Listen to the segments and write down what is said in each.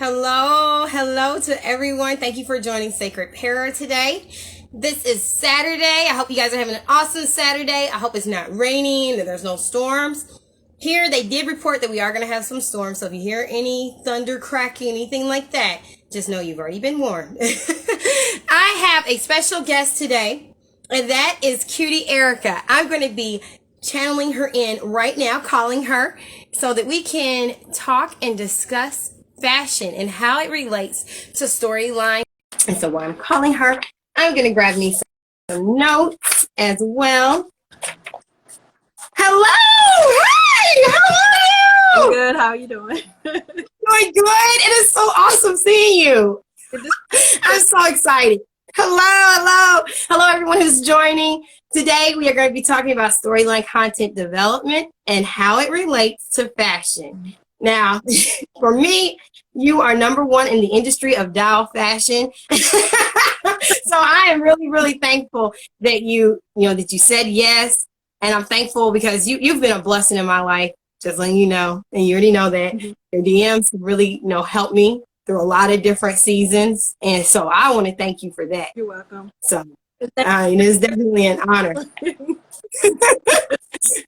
Hello to everyone. Thank you for joining Sacred Para today. This is Saturday. I hope you guys are having an awesome Saturday. I hope it's not raining, that there's no storms. Here, they did report that we are going to have some storms, so if you hear any thunder cracking, anything like that, just know you've already been warned. I have a special guest today, and that is Cutie Erica. I'm going to be channeling her in right now, calling her, so that we can talk and discuss fashion and how it relates to storyline. And so while I'm calling her, I'm going to grab me some notes as well. Hello! Hey! How are you? Good. How are you doing? Doing good. It is so awesome seeing you. I'm so excited. Hello, everyone who's joining. Today, we are going to be talking about storyline content development and how it relates to fashion. Now, for me, you are number one in the industry of dial fashion. So I am really, really thankful that you said yes. And I'm thankful because you've been a blessing in my life, just letting you know. And you already know that. Your DMs really, helped me through a lot of different seasons. And so I want to thank you for that. You're welcome. So it's definitely an honor.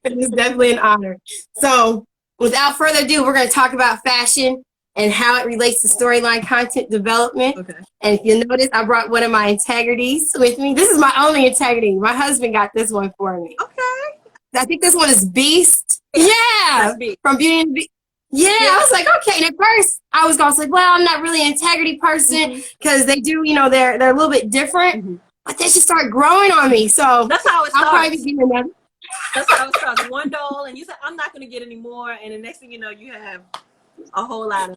It's definitely an honor. So without further ado, we're going to talk about fashion and how it relates to storyline content development. Okay. And if you notice, I brought one of my integrities with me. This is my only integrity. My husband got this one for me. Okay. I think this one is Beast. Yeah. From Beauty and the Beast. Yeah, I was like, okay. And at first, I was going to say, well, I'm not really an integrity person because they do, they're a little bit different. But they just start growing on me. So that's how it starts. I'll probably be getting another. That's how it starts. One doll, and you said, I'm not going to get any more. And the next thing you know, you have a whole lot of.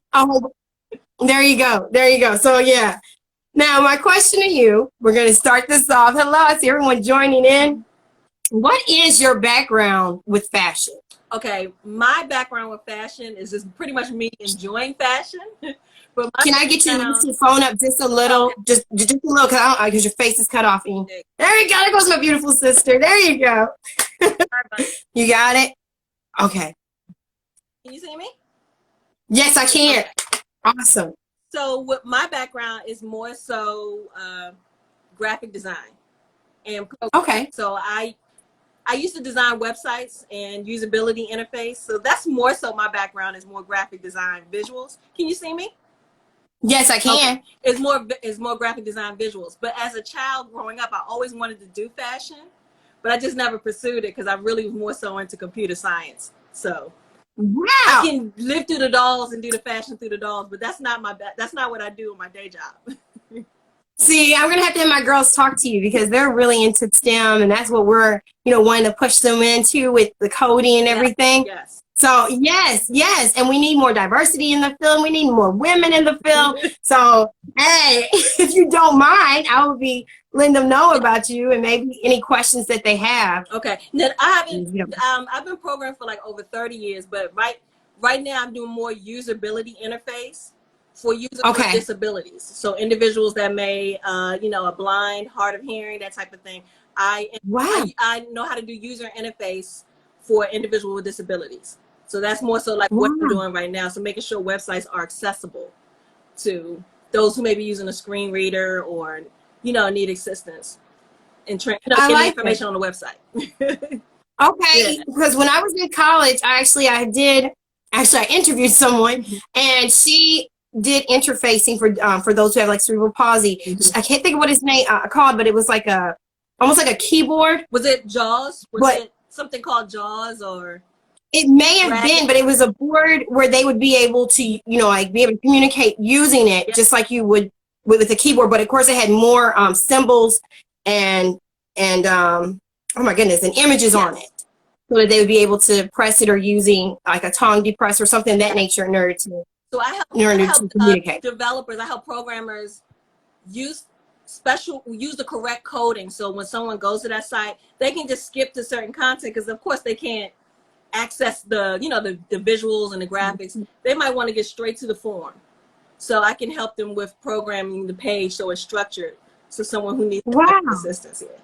There you go. So, yeah. Now, my question to you, we're going to start this off. Hello, I see everyone joining in. What is your background with fashion? Okay, my background with fashion is just pretty much me enjoying fashion. But can I get you to lift your phone up just a little? Okay. Just a little, because your face is cut off. There you go. There goes my beautiful sister. There you go. You got it? Okay. Can you see me? Yes, I can. Okay. Awesome. So what my background is more so graphic design. And okay. So I used to design websites and usability interface. So that's more so my background is more graphic design visuals. Can you see me? Yes, I can. Okay. It's more graphic design visuals. But as a child growing up, I always wanted to do fashion, but I just never pursued it because I really was more so into computer science. So wow. I can live through the dolls and do the fashion through the dolls, but that's not what I do in my day job. See, I'm going to have my girls talk to you because they're really into STEM, and that's what we're, wanting to push them into with the coding and everything. Yes. So, yes. And we need more diversity in the film. We need more women in the film. So, hey, if you don't mind, I will be letting them know about you and maybe any questions that they have. Okay. Now, I've been programmed for like over 30 years, but right now I'm doing more usability interface for users with disabilities. So individuals that may, a blind, hard of hearing, that type of thing. I know how to do user interface for individuals with disabilities. So that's more so like what I'm doing right now. So making sure websites are accessible to those who may be using a screen reader or, need assistance and getting information on the website. Okay. Because when I was in college, I interviewed someone and she did interfacing for those who have like cerebral palsy. I can't think of what his name called, but it was like almost like a keyboard. Was it JAWS? Was it something called JAWS or? It may have been, but it was a board where they would be able to, be able to communicate using it just like you would with a keyboard. But of course, it had more symbols and oh my goodness, and images on it, so that they would be able to press it or using like a tongue depressor or something of that nature in order to. So I help developers, I help programmers use the correct coding. So when someone goes to that site, they can just skip to certain content because of course they can't access the visuals and the graphics. They might want to get straight to the form. So I can help them with programming the page so it's structured. So someone who needs assistance here.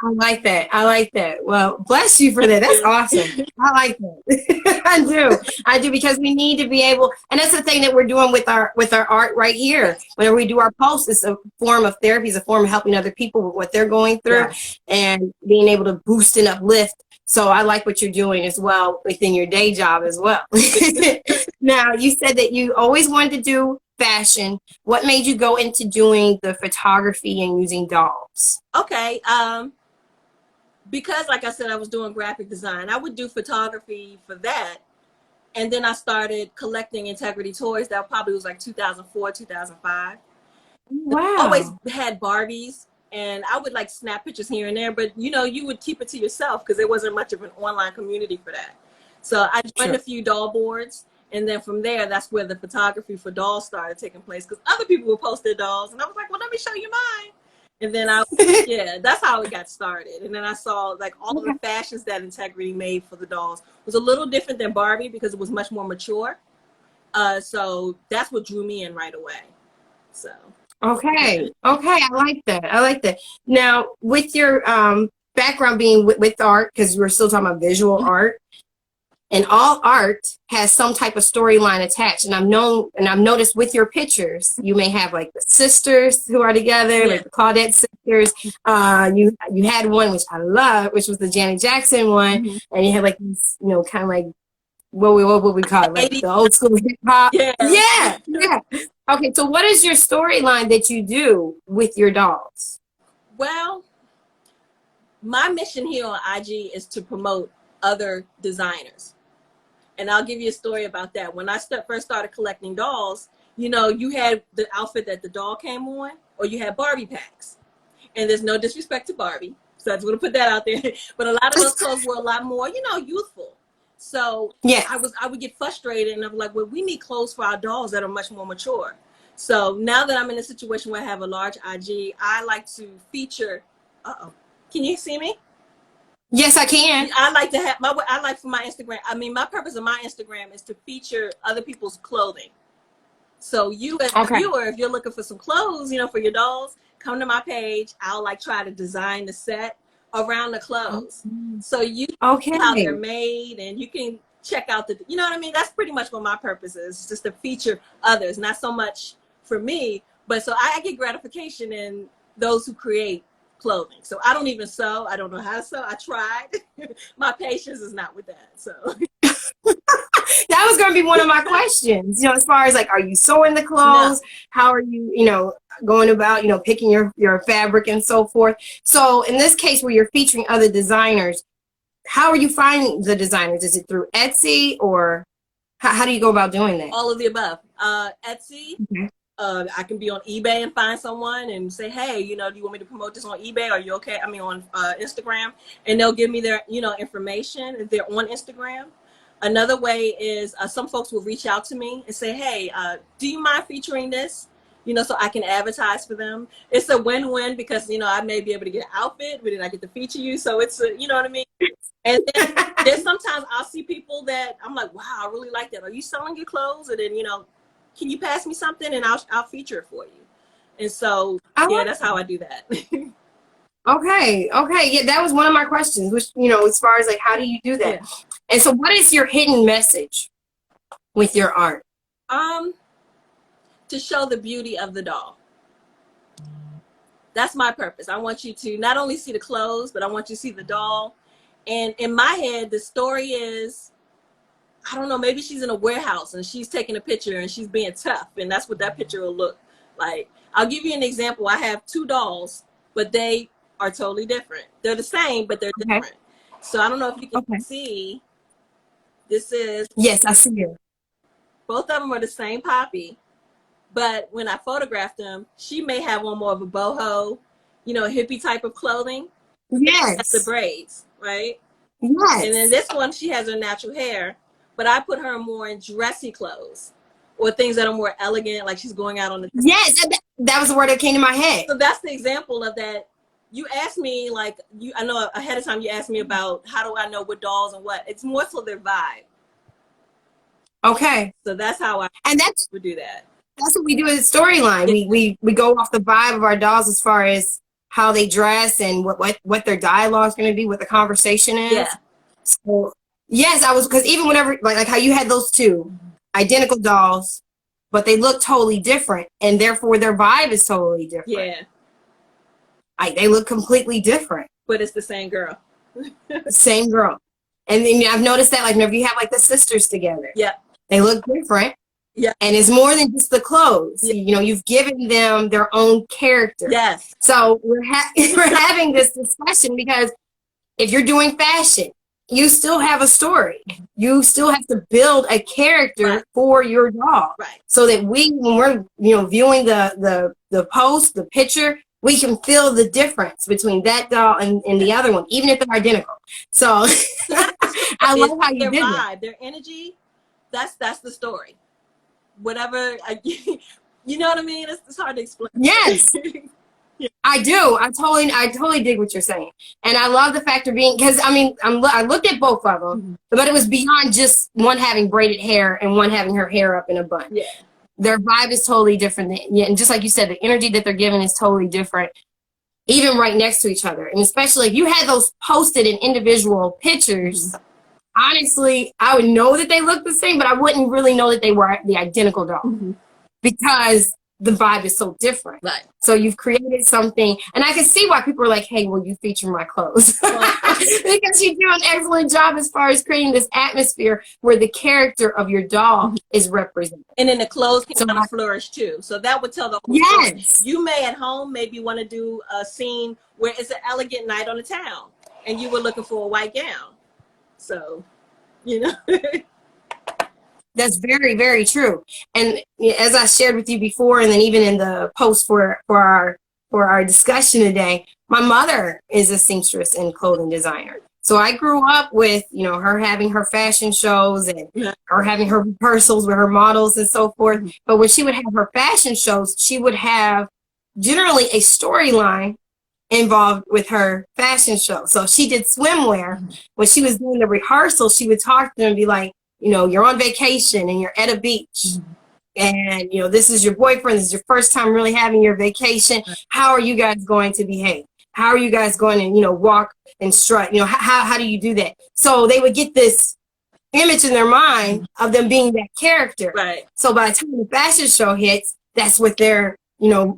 I like that. I like that. Well, bless you for that. That's awesome. I like that. I do. I do, because we need to be able, and that's the thing that we're doing with our art right here. Whenever we do our posts, it's a form of therapy, it's a form of helping other people with what they're going through, and being able to boost and uplift. So I like what you're doing as well within your day job as well. Now, you said that you always wanted to do fashion. What made you go into doing the photography and using dolls? Okay. Because like I said, I was doing graphic design. I would do photography for that. And then I started collecting Integrity toys. That probably was like 2004, 2005. Wow. I always had Barbies, and I would like snap pictures here and there, but you know, you would keep it to yourself because there wasn't much of an online community for that. So I joined a few doll boards, and then from there, that's where the photography for dolls started taking place, because other people would post their dolls, and I was like, well, let me show you mine. And then yeah, that's how it got started. And then I saw like all of the fashions that Integrity made for the dolls was a little different than Barbie because it was much more mature. So that's what drew me in right away. So. Okay. Okay. I like that. I like that. Now, with your background being with art, because we're still talking about visual art, and all art has some type of storyline attached. And I've noticed with your pictures, you may have like the sisters who are together, like the Claudette sisters. You had one which I love, which was the Janet Jackson one, and you had like these, you know, kind of like what we call it, like the old school hip hop. Yeah. Okay, so what is your storyline that you do with your dolls? Well, my mission here on IG is to promote other designers. And I'll give you a story about that. When I first started collecting dolls, you know, you had the outfit that the doll came on, or you had Barbie packs. And there's no disrespect to Barbie, so I just want to put that out there. But a lot of those clothes were a lot more, you know, youthful. So I would get frustrated, and I'm like, well, we need clothes for our dolls that are much more mature. So now that I'm in a situation where I have a large IG, I like to feature. Can you see me? Yes, I can. I like to have I like for my Instagram. I mean, my purpose of my Instagram is to feature other people's clothing. So you as a viewer, if you're looking for some clothes, you know, for your dolls, come to my page. I'll like try to design the set around the clothes. So you see how they're made, and you can check out the, you know what I mean? That's pretty much what my purpose is, just to feature others, not so much for me, but so I get gratification in those who create clothing. So I don't even sew. I don't know how to sew. I tried. My patience is not with that. So that was going to be one of my questions, you know, as far as like, are you sewing the clothes? No. How are you, you know, going about, you know, picking your fabric and so forth? So in this case where you're featuring other designers, how are you finding the designers? Is it through Etsy, or how do you go about doing that? All of the above. Etsy. I can be on eBay and find someone and say, hey, you know, do you want me to promote this on eBay? Are you okay? I mean, on Instagram, and they'll give me their, you know, information if they're on Instagram. Another way is some folks will reach out to me and say, hey, do you mind featuring this? You know, so I can advertise for them. It's a win-win because, you know, I may be able to get an outfit, but then I get to feature you. So it's a, you know what I mean? And then sometimes I'll see people that I'm like, wow, I really like that. Are you selling your clothes? And then, you know, can you pass me something, and I'll feature it for you. And so, that's how I do that. Okay. Yeah, that was one of my questions, which, you know, as far as like, how do you do that? And so what is your hidden message with your art? To show the beauty of the doll. That's my purpose. I want you to not only see the clothes, but I want you to see the doll. And in my head, the story is, I don't know, maybe she's in a warehouse and she's taking a picture and she's being tough, and that's what that picture will look like. I'll give you an example. I have two dolls, but they are totally different. They're the same, but they're different. So I don't know if you can see. This is... Yes, I see you. Both of them are the same Poppy, but when I photographed them, she may have on more of a boho, you know, hippie type of clothing. Yes. That's the braids, right? Yes. And then this one, she has her natural hair, but I put her more in dressy clothes or things that are more elegant, like she's going out on the... Yes, that was the word that came to my head. So that's the example of that. You asked me, like, I know ahead of time you asked me about how do I know what dolls and what. It's more so their vibe. Okay. So that's how I would do that. That's what we do as a storyline. We go off the vibe of our dolls as far as how they dress and what their dialogue is going to be, what the conversation is. Yeah. So yes, I was, because even whenever like how you had those two identical dolls, but they look totally different, and therefore their vibe is totally different. Yeah. They look completely different. But it's the same girl. Same girl. And then I've noticed that like whenever you have like the sisters together, yeah, they look different. Yeah. And it's more than just the clothes. Yeah. You know, you've given them their own character. Yes. So we're having this discussion because if you're doing fashion, you still have a story. You still have to build a character for your doll. Right. So that when we're, viewing the post, the picture, we can feel the difference between that doll and the other one, even if they're identical. So I love how you did that. Their energy, that's the story. Whatever, you know what I mean? It's hard to explain. Yes. Yeah. I do. I totally dig what you're saying, and I love the fact of being, because I looked at both of them, but it was beyond just one having braided hair and one having her hair up in a bun. Yeah, their vibe is totally different. And just like you said, the energy that they're giving is totally different, even right next to each other. And especially if you had those posted in individual pictures, honestly, I would know that they look the same, but I wouldn't really know that they were the identical doll because the vibe is so different. Right. So you've created something, and I can see why people are like, hey, will you feature my clothes? Because you do an excellent job as far as creating this atmosphere where the character of your doll is represented. And then the clothes can kind of flourish too. So that would tell the whole story. You may at home maybe want to do a scene where it's an elegant night on the town and you were looking for a white gown. So, That's very, very true. And as I shared with you before, and then even in the post for our discussion today, my mother is a seamstress and clothing designer. So I grew up with, her having her fashion shows and her having her rehearsals with her models and so forth. But when she would have her fashion shows, she would have generally a storyline involved with her fashion show. So she did swimwear. When she was doing the rehearsal, she would talk to them and be like, you're on vacation and you're at a beach and, this is your boyfriend. This is your first time really having your vacation. How are you guys going to behave? How are you guys going to, walk and strut? How do you do that? So they would get this image in their mind of them being that character. Right. So by the time the fashion show hits, that's what they're,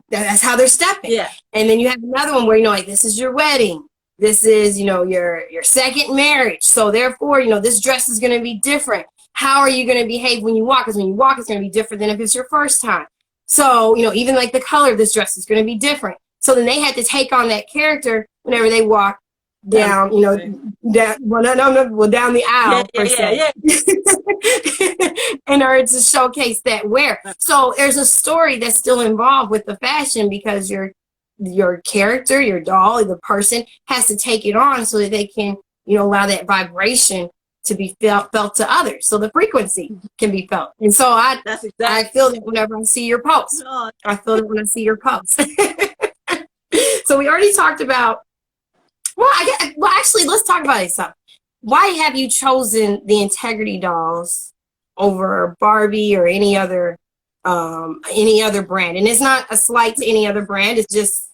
that's how they're stepping. Yeah. And then you have another one where, like, this is your wedding. This is, your second marriage. So therefore, this dress is going to be different. How are you going to behave when you walk? Because when you walk, it's going to be different than if it's your first time. So, even like the color of this dress is going to be different. So then they had to take on that character whenever they walk down, down the aisle, per se, in order to showcase that wear. So there's a story that's still involved with the fashion because your character, your doll, the person has to take it on so that they can, allow that vibration to be felt to others. So the frequency can be felt. And so I feel that whenever I see your post. I feel that when I see your post. So we already talked about, actually, let's talk about it some. Why have you chosen the Integrity dolls over Barbie or any other brand? And it's not a slight to any other brand. It's just,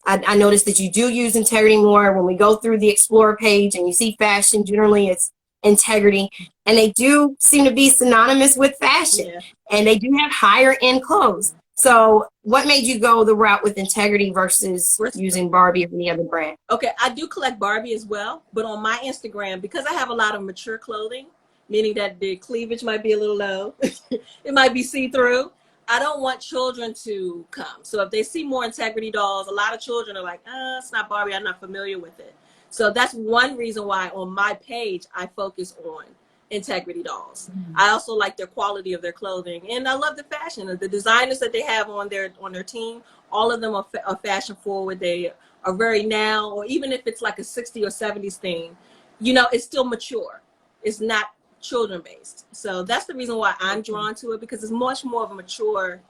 I noticed that you do use Integrity more. When we go through the Explore page and you see fashion, generally it's Integrity. And they do seem to be synonymous with fashion. Yeah. And they do have higher end clothes. So what made you go the route with Integrity versus using Barbie or any other brand? Okay, I do collect Barbie as well. But on my Instagram, because I have a lot of mature clothing, meaning that the cleavage might be a little low, it might be see-through, I don't want children to come. So if they see more Integrity dolls, a lot of children are like, it's not Barbie, I'm not familiar with it. So that's one reason why on my page, I focus on Integrity dolls. I also like their quality of their clothing, and I love the fashion. The designers that they have on their team, all of them are fashion forward. They are very now, or even if it's like a 60s or 70s thing, it's still mature. It's not children based. So that's the reason why I'm drawn to it, because it's much more of a mature,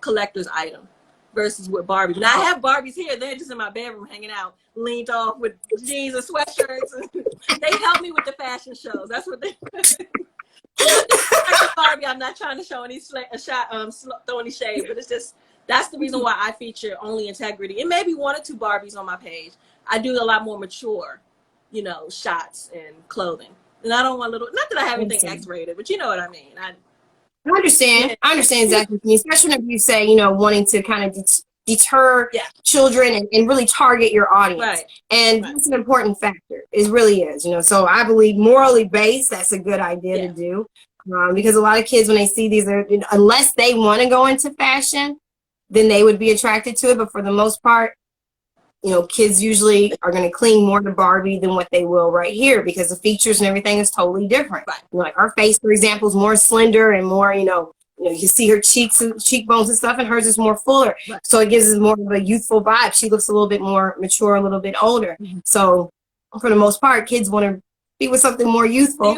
collector's item versus with Barbie. Now I have Barbies here. They're just in my bedroom hanging out, leaned off with jeans and sweatshirts. They help me with the fashion shows. That's what they Barbie, I'm not trying to show any throw any shade, but it's just that's the reason why I feature only integrity. It may be one or two Barbies on my page. I do a lot more mature, shots and clothing. And I don't want little. Not that I have anything X-rated, but you know what I mean. I understand. Yeah. I understand exactly what you mean, especially whenever you say, wanting to kind of deter children and really target your audience. Right. And that's an important factor. It really is, So I believe morally based, that's a good idea to do. Because a lot of kids, when they see these, unless they want to go into fashion, then they would be attracted to it. But for the most part, kids usually are going to cling more to Barbie than what they will right here, because the features and everything is totally different. Right. Like our face, for example, is more slender and more, you see her cheeks and cheekbones and stuff, and hers is more fuller. Right. So it gives us more of a youthful vibe. She looks a little bit more mature, a little bit older. Mm-hmm. So for the most part, kids want to be with something more youthful.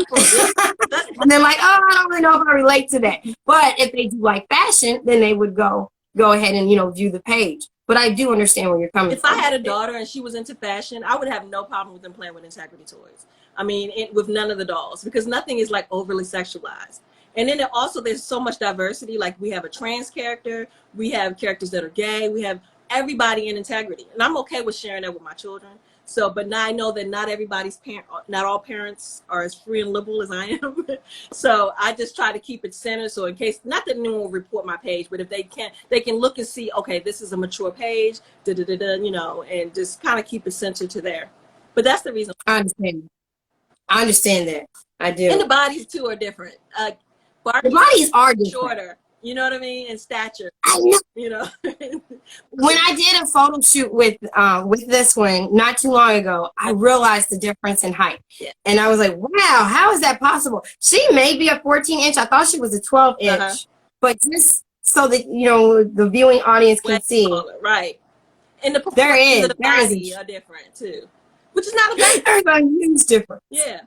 And they're like, oh, I don't really know if I relate to that. But if they do like fashion, then they would go ahead and, view the page. But I do understand where you're coming from. If I had a daughter and she was into fashion, I would have no problem with them playing with integrity toys. I mean, with none of the dolls, because nothing is like overly sexualized. And then there's so much diversity. Like we have a trans character, we have characters that are gay, we have everybody in integrity. And I'm okay with sharing that with my children. So, but now I know that not all parents are as free and liberal as I am. So I just try to keep it centered. So in case, not that anyone will report my page, but if they can look and see, okay, this is a mature page, and just kind of keep it centered to there. But that's the reason. I understand that. I do. And the bodies too are different. The bodies are different. Shorter. You know what I mean? In stature. I know. When I did a photo shoot with this one not too long ago, I realized the difference in height. Yeah. And I was like, wow, how is that possible? She may be a 14-inch. I thought she was a 12-inch. But just so that, the viewing audience can see. Right. And the proportions of the body are different too. Which is not a bad thing. There's a huge difference. Yeah.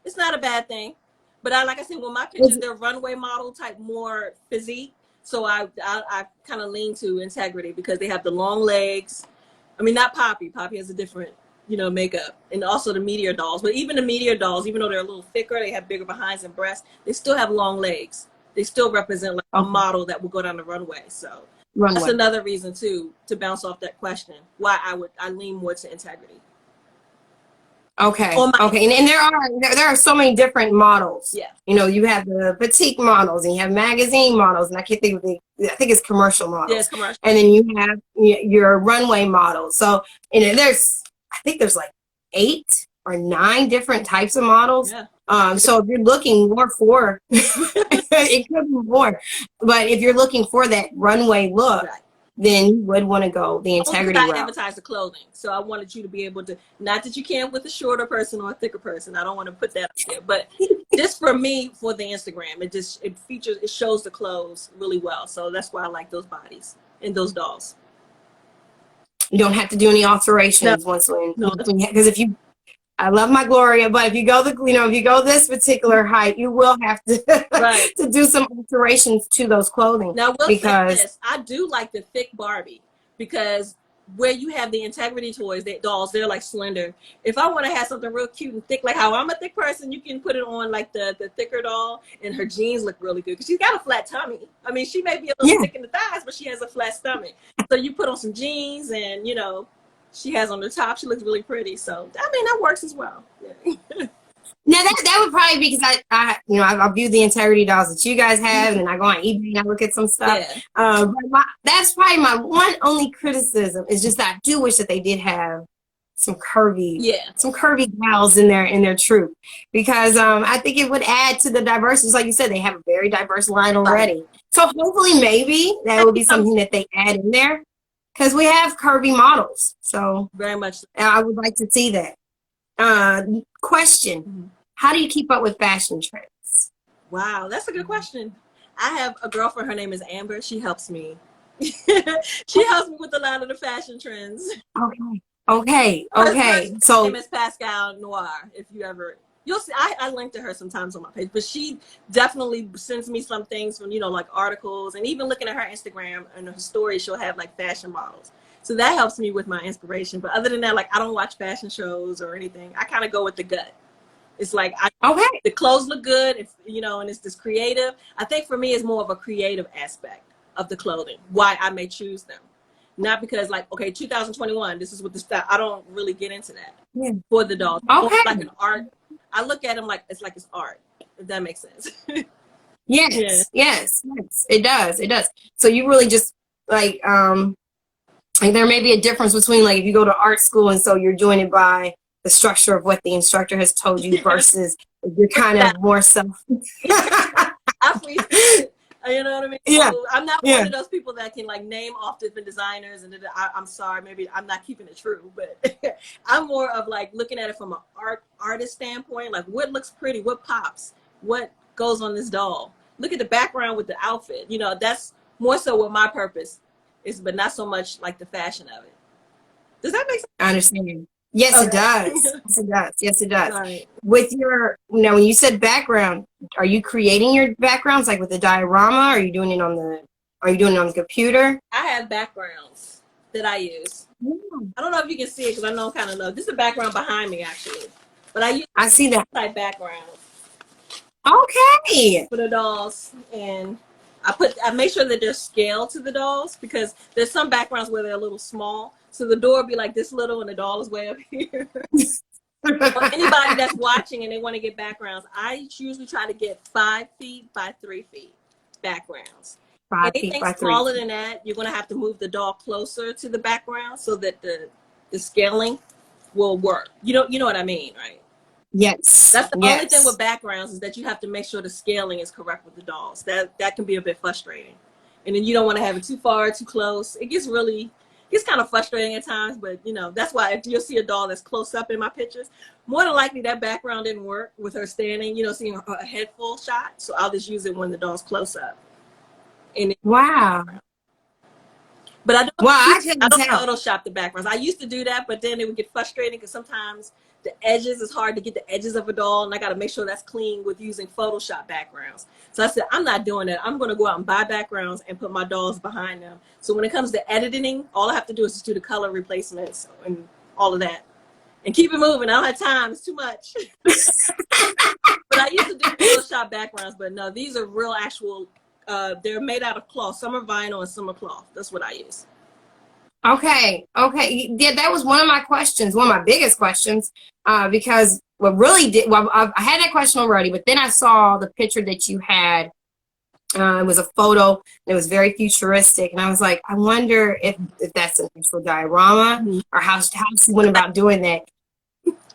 It's not a bad thing. But like I said, with my pictures, they're runway model type, more physique. So I kind of lean to integrity because they have the long legs. I mean, not Poppy. Poppy has a different, makeup. And also the Meteor dolls. But even the Meteor dolls, even though they're a little thicker, they have bigger behinds and breasts, they still have long legs. They still represent like a model that will go down the runway. So that's another reason, too, to bounce off that question, why I lean more to integrity. Okay. And there are so many different models. Yeah. You have the petite models, and you have magazine models, and I can't think of I think it's commercial models. Yeah, it's commercial. And then you have your runway models. So, I think there's like 8 or 9 different types of models. Yeah. So if you're looking more for, it could be more, but if you're looking for that runway look, right, then you would want to go the integrity route. I advertise the clothing, so I wanted you to be able to, not that you can with a shorter person or a thicker person. I don't want to put that up there, but just for me, for the Instagram, it shows the clothes really well. So that's why I like those bodies and those dolls. You don't have to do any alterations because I love my Gloria, but if you go this particular height, you will have to to do some alterations to those clothing. Now, I do like the thick Barbie, because where you have the integrity toys, dolls, they're like slender. If I want to have something real cute and thick, like how I'm a thick person, you can put it on like the thicker doll, and her jeans look really good because she's got a flat tummy. I mean, she may be a little thick in the thighs, but she has a flat stomach. So you put on some jeans, and she has on the top, she looks really pretty. So I mean, that works as well. Now that would probably be because I view the integrity dolls that you guys have, and I go on eBay and I look at some stuff. Yeah. But that's probably my one only criticism, is just that I do wish that they did have some curvy gals in their troupe, because I think it would add to the diversity. Like you said, they have a very diverse line already. So hopefully, maybe that will be something that they add in there, because we have curvy models. So very much, I would like to see that. Question. Mm-hmm. How do you keep up with fashion trends? Wow, that's a good question. I have a girlfriend, her name is Amber. She helps me. She helps me with a lot of the fashion trends. Okay. So her name is Pascal Noir. If you ever, you'll see, I link to her sometimes on my page, but she definitely sends me some things from, like articles, and even looking at her Instagram and her stories, she'll have like fashion models. So that helps me with my inspiration. But other than that, like, I don't watch fashion shows or anything. I kind of go with the gut. It's like Okay. the clothes look good, if, you know, and it's this creative. I think for me, it's more of a creative aspect of the clothing, why I may choose them. Not because like, okay, 2021, this is what the style. I don't really get into that for the dolls. Okay. Like an art. I look at them like it's art, if that makes sense. Yes, yes, it does. It does. So you really just like there may be a difference between like if you go to art school and so you're doing it by the structure of what the instructor has told you versus you're kind of more self. I freestyle it. You know what I mean? Yeah. So I'm not one of those people that can like name off different designers, and I'm sorry, maybe I'm not keeping it true, but I'm more of like looking at it from an artist standpoint, like what looks pretty, what pops, what goes on this doll. Look at the background with the outfit. You know, that's more so what my purpose is, but not so much like the fashion of it. Does that make sense? I understand. Yes, it does. Yes, it does. Yes, it does. Right. With your, you know, when you said background, are you creating your backgrounds like with the diorama? Are you doing it on the computer? I have backgrounds that I use. Yeah. I don't know if you can see it because I know I'm kind of low. This is a background behind me actually, but I see that type background. Okay. For the dolls, and I make sure that there's scale to the dolls because there's some backgrounds where they're a little small. So the door be like this little and the doll is way up here. Anybody that's watching and they want to get backgrounds, I usually try to get 5 feet by 3 feet backgrounds. 5 Anything feet by 3 smaller than that, you're going to have to move the doll closer to the background so that the scaling will work. You know what I mean, right? Yes. That's the only thing with backgrounds is that you have to make sure the scaling is correct with the dolls. That can be a bit frustrating. And then you don't want to have it too far, too close. It gets kind of frustrating at times, but you know, that's why if you'll see a doll that's close up in my pictures, more than likely that background didn't work with her standing, you know, seeing a head full shot. So I'll just use it when the doll's close up. And wow. But I don't tell. Photoshop the backgrounds. I used to do that, but then it would get frustrating because sometimes the edges, it's hard to get the edges of a doll, and I got to make sure that's clean with using Photoshop backgrounds. So I said, I'm not doing that. I'm going to go out and buy backgrounds and put my dolls behind them. So when it comes to editing, all I have to do is just do the color replacements and all of that. And keep it moving. I don't have time. It's too much. But I used to do Photoshop backgrounds, but no, these are real actual, they're made out of cloth. Some are vinyl and some are cloth. That's what I use. Okay. Yeah, that was one of my questions, one of my biggest questions, because I had that question already, but then I saw the picture that you had. It was a photo, and it was very futuristic, and I was like, I wonder if that's an actual diorama or how she went about doing that.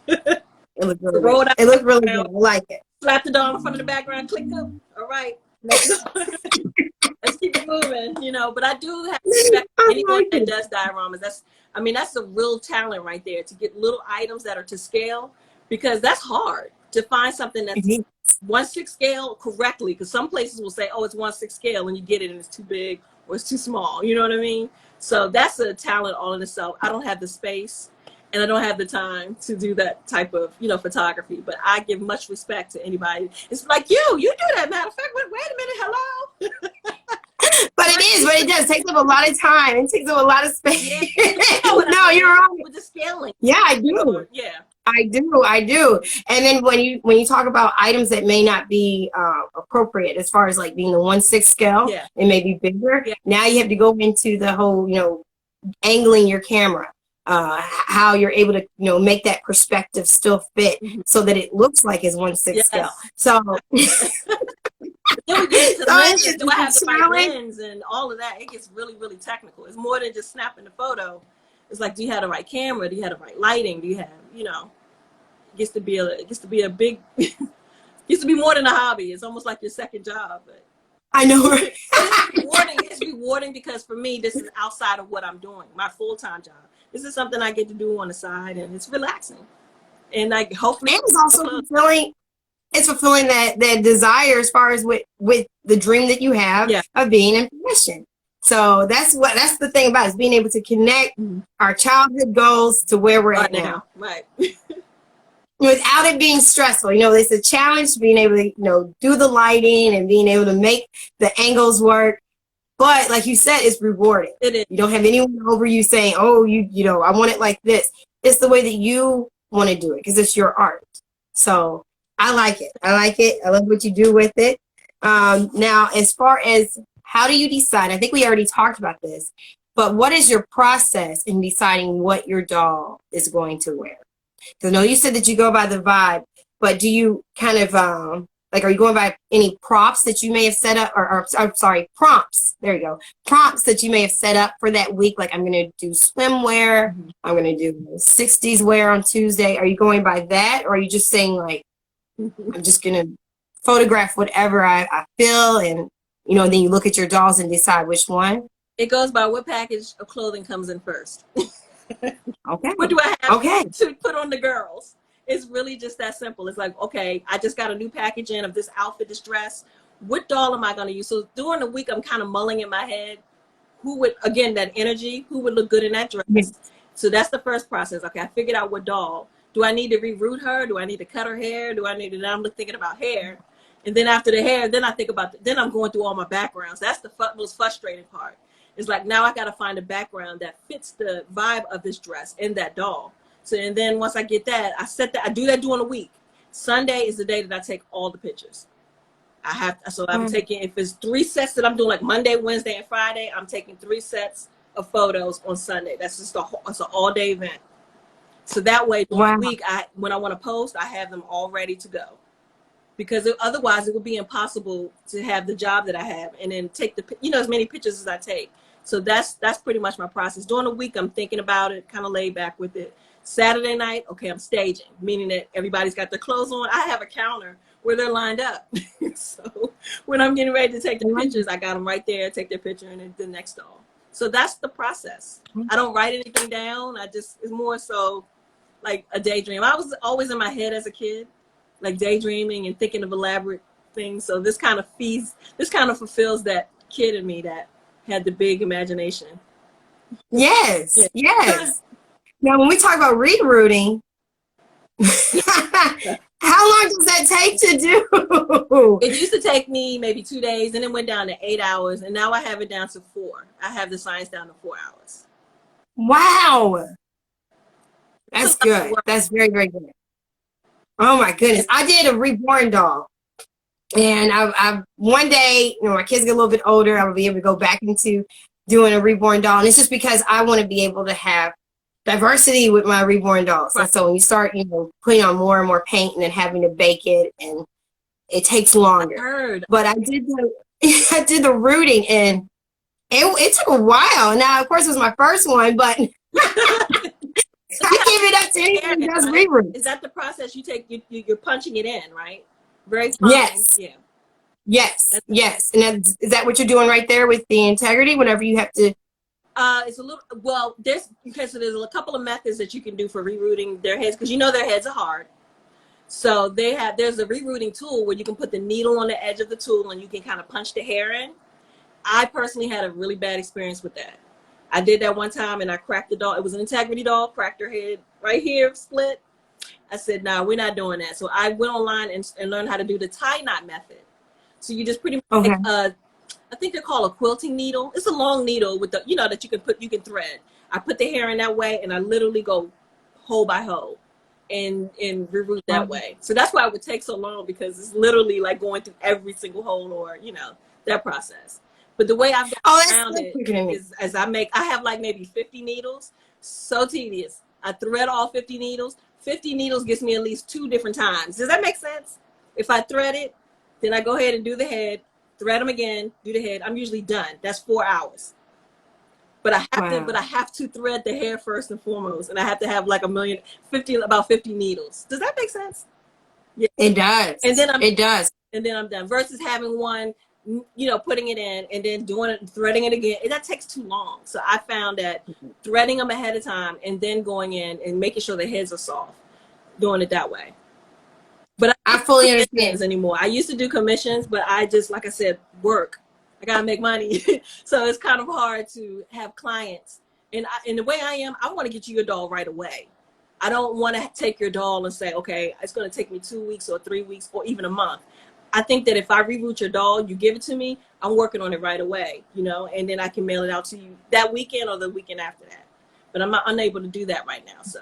It looked really good. It looked really good. I like it. Slap the doll in front of the background, click up. All right. Let's keep it moving, you know. But I do have respect for anyone that does dioramas. That's a real talent right there, to get little items that are to scale, because that's hard to find something that's 1/6 scale correctly. Because some places will say, oh, it's 1/6 scale, and you get it and it's too big or it's too small. You know what I mean? So that's a talent all in itself. I don't have the space and I don't have the time to do that type of, you know, photography. But I give much respect to anybody. It's like you do that. Matter of fact, wait a minute, hello. But it does. It takes up a lot of time. It takes up a lot of space. Yeah. No, you're right. With the scaling. Yeah, I do. Yeah. I do. And then when you talk about items that may not be appropriate as far as like being the 1/6 scale, it may be bigger. Yeah. Now you have to go into the whole, you know, angling your camera, how you're able to, you know, make that perspective still fit so that it looks like it's 1/6 scale. So then we get into lenses. Do I have the right lens and all of that? It gets really, really technical. It's more than just snapping the photo. It's like, do you have the right camera? Do you have the right lighting? Do you have, you know, it gets to be a big, it gets to be more than a hobby. It's almost like your second job. But I know. It's rewarding because for me, this is outside of what I'm doing, my full-time job. This is something I get to do on the side, and it's relaxing. And like, hopefully, and it's also fulfilling. It's fulfilling that desire as far as with the dream that you have of being in fashion. So that's the thing about it, is being able to connect our childhood goals to where we're at now. Right. Without it being stressful. You know, it's a challenge being able to, you know, do the lighting and being able to make the angles work. But like you said, it's rewarding. It is. You don't have anyone over you saying, oh, you know, I want it like this. It's the way that you want to do it because it's your art. So I like it. I like it. I love what you do with it. Now, as far as how do you decide? I think we already talked about this, but what is your process in deciding what your doll is going to wear? Because I know you said that you go by the vibe, but do you kind of like, are you going by any props that you may have set up, or I'm sorry, prompts? There you go, prompts that you may have set up for that week. Like, I'm going to do swimwear. I'm going to do 60s wear on Tuesday. Are you going by that, or are you just saying like, I'm just going to photograph whatever I feel, and then you look at your dolls and decide which one? It goes by what package of clothing comes in first. Okay. What do I have to put on the girls? It's really just that simple. It's like, okay, I just got a new package in of this outfit, this dress. What doll am I going to use? So during the week, I'm kind of mulling in my head who would, again, that energy, who would look good in that dress. Yes. So that's the first process. Okay, I figured out what doll. Do I need to reroute her? Do I need to cut her hair? Do I need to, now I'm thinking about hair. And then after the hair, then I think about, then I'm going through all my backgrounds. That's the most frustrating part. It's like, now I got to find a background that fits the vibe of this dress and that doll. So, and then once I get that, I do that during the week. Sunday is the day that I take all the pictures. I'm taking, if it's 3 sets that I'm doing, like Monday, Wednesday, and Friday, I'm taking 3 sets of photos on Sunday. That's just it's an all day event. So that way, during the week, when I want to post, I have them all ready to go. Because otherwise, it would be impossible to have the job that I have and then take as many pictures as I take. So that's pretty much my process. During the week, I'm thinking about it, kind of laid back with it. Saturday night, okay, I'm staging, meaning that everybody's got their clothes on. I have a counter where they're lined up. So when I'm getting ready to take the pictures, I got them right there, take their picture, and then the next doll. So that's the process. I don't write anything down. It's more so like a daydream. I was always in my head as a kid, like daydreaming and thinking of elaborate things. So this kind of fulfills that kid in me that had the big imagination. Yes, yeah. Yes. Now, when we talk about rerouting, how long does that take to do? It used to take me maybe 2 days, and it went down to 8 hours, and now I have it down to 4. I have the science down to 4 hours. Wow. That's good. That's very, very good. Oh my goodness. I did a reborn doll. And I one day, my kids get a little bit older, I will be able to go back into doing a reborn doll. And it's just because I want to be able to have diversity with my reborn dolls. Right. And so when you start, putting on more and more paint and then having to bake it, and it takes longer. But I did the rooting, and it took a while. Now, of course, it was my first one, but I give it up to anyone who does reroute. Is that the process you take? You're punching it in, right? Very fine. Yes. Yeah. Yes. Yes. And is that what you're doing right there with the integrity? Whenever you have to. It's a little, well, there's a couple of methods that you can do for rerouting their heads, because their heads are hard. So there's a rerouting tool where you can put the needle on the edge of the tool and you can kind of punch the hair in. I personally had a really bad experience with that. I did that one time and I cracked the doll. It was an integrity doll, cracked her head right here, split. I said, no, we're not doing that. So I went online and learned how to do the tie knot method. So you just pretty much take, I think they're called a quilting needle. It's a long needle with the, that you can thread. I put the hair in that way, and I literally go hole by hole and reroute that way. So that's why it would take so long, because it's literally like going through every single hole, or, that process. But the way I've got around it is I have like maybe 50 needles. So tedious. I thread all 50 needles. 50 needles gets me at least 2 different times. Does that make sense? If I thread it, then I go ahead and do the head, thread them again, do the head. I'm usually done. That's 4 hours. But I have to thread the hair first and foremost, and I have to have like about 50 needles. Does that make sense? Yeah. It does. And then it does. And then I'm done. Versus having one, putting it in and then doing it, threading it again. And that takes too long. So I found that threading them ahead of time and then going in and making sure the heads are soft, doing it that way. But I fully understand anymore. I used to do commissions, but I just, like I said, work. I gotta make money. So it's kind of hard to have clients. And the way I am, I want to get you your doll right away. I don't want to take your doll and say, okay, it's going to take me 2 weeks or 3 weeks or even a month. I think that if I reroute your doll, you give it to me, I'm working on it right away, and then I can mail it out to you that weekend or the weekend after that. But I'm not unable to do that right now. So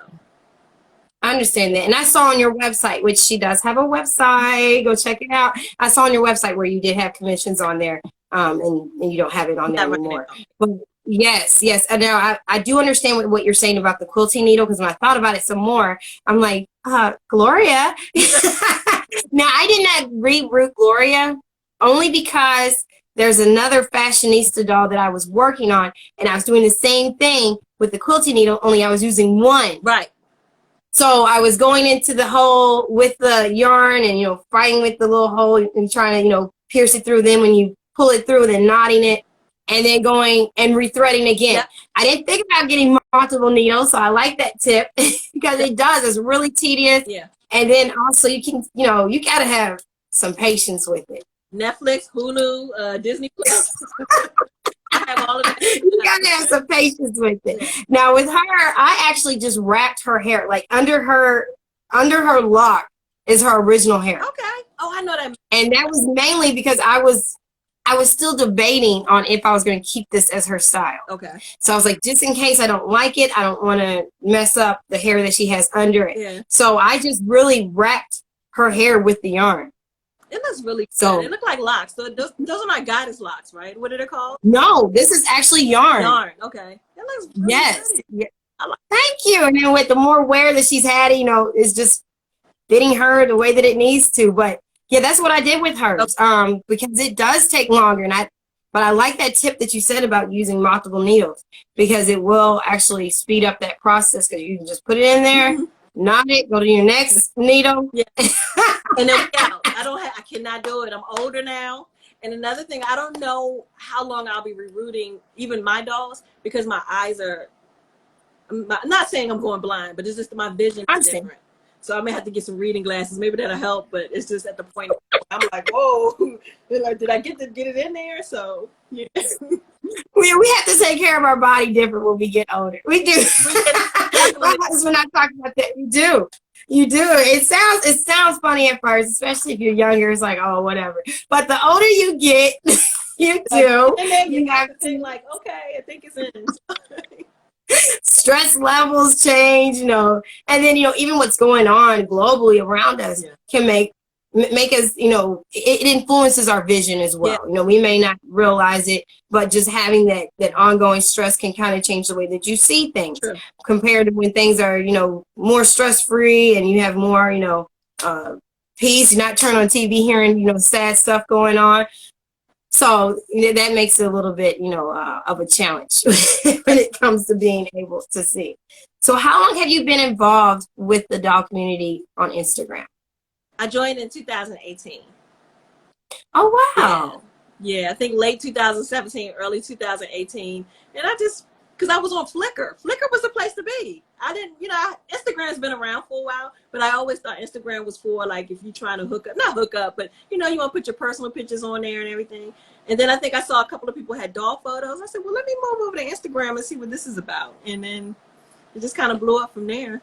I understand that. And I saw on your website, which she does have a website, go check it out. I saw on your website where you did have commissions on there, and you don't have it on there anymore. But yes. And now I do understand what you're saying about the quilting needle, because when I thought about it some more, I'm like, Gloria. Now, I did not reroute Gloria only because there's another fashionista doll that I was working on, and I was doing the same thing with the quilting needle, only I was using one. Right. So I was going into the hole with the yarn and, fighting with the little hole and trying to, pierce it through. Then when you pull it through, then knotting it and then going and rethreading again. Yep. I didn't think about getting multiple needles, so I like that tip because it does. It's really tedious. Yeah. And then also you can, you got to have some patience with it. Netflix, Hulu, Disney Plus. I have all of that. You gotta have some patience with it. Yeah. Now with her, I actually just wrapped her hair, like under her lock is her original hair. Okay. Oh, I know that. And that was mainly because I was still debating on if I was going to keep this as her style. Okay. So I was like, just in case I don't like it, I don't want to mess up the hair that she has under it. Yeah. So I just really wrapped her hair with the yarn. It looks really good. So it looked like locks. So those are not goddess locks, right? What are they called? No, this is actually yarn. Yarn. Okay. It looks really good. Yeah. Thank you. And then with the more wear that she's had, it's just fitting her the way that it needs to. But yeah, that's what I did with hers. Okay. Because it does take longer, but I like that tip that you said about using multiple needles, because it will actually speed up that process, because you can just put it in there. Mm-hmm. Knot it, go to your next needle. Yeah. And then I cannot do it. I'm older now. And another thing, I don't know how long I'll be rerouting even my dolls, because my eyes are, I'm not saying I'm going blind, but it's just my vision is different. So I may have to get some reading glasses. Maybe that'll help, but it's just at the point I'm like, whoa, like, did I get it in there? So yeah. We have to take care of our body different when we get older. We do. My husband and I talk about that. You do. It sounds funny at first, especially if you're younger. It's like, oh, whatever. But the older you get, you do. And then you have to think like, okay, I think it's in. Stress levels change, and then, even what's going on globally around us can make us, it influences our vision as well. Yeah. We may not realize it, but just having that ongoing stress can kind of change the way that you see things. Sure. Compared to when things are, more stress-free and you have more, peace. You're not turning on TV hearing, sad stuff going on. So that makes it a little bit, of a challenge when it comes to being able to see. So how long have you been involved with the doll community on Instagram? I joined in 2018. Oh, wow. Yeah, I think late 2017, early 2018. And because I was on Flickr. Flickr was the place to be. I didn't, Instagram's been around for a while, but I always thought Instagram was for, like, if you're trying to not hook up, but, you want to put your personal pictures on there and everything. And then I think I saw a couple of people had doll photos. I said, well, let me move over to Instagram and see what this is about. And then it just kind of blew up from there.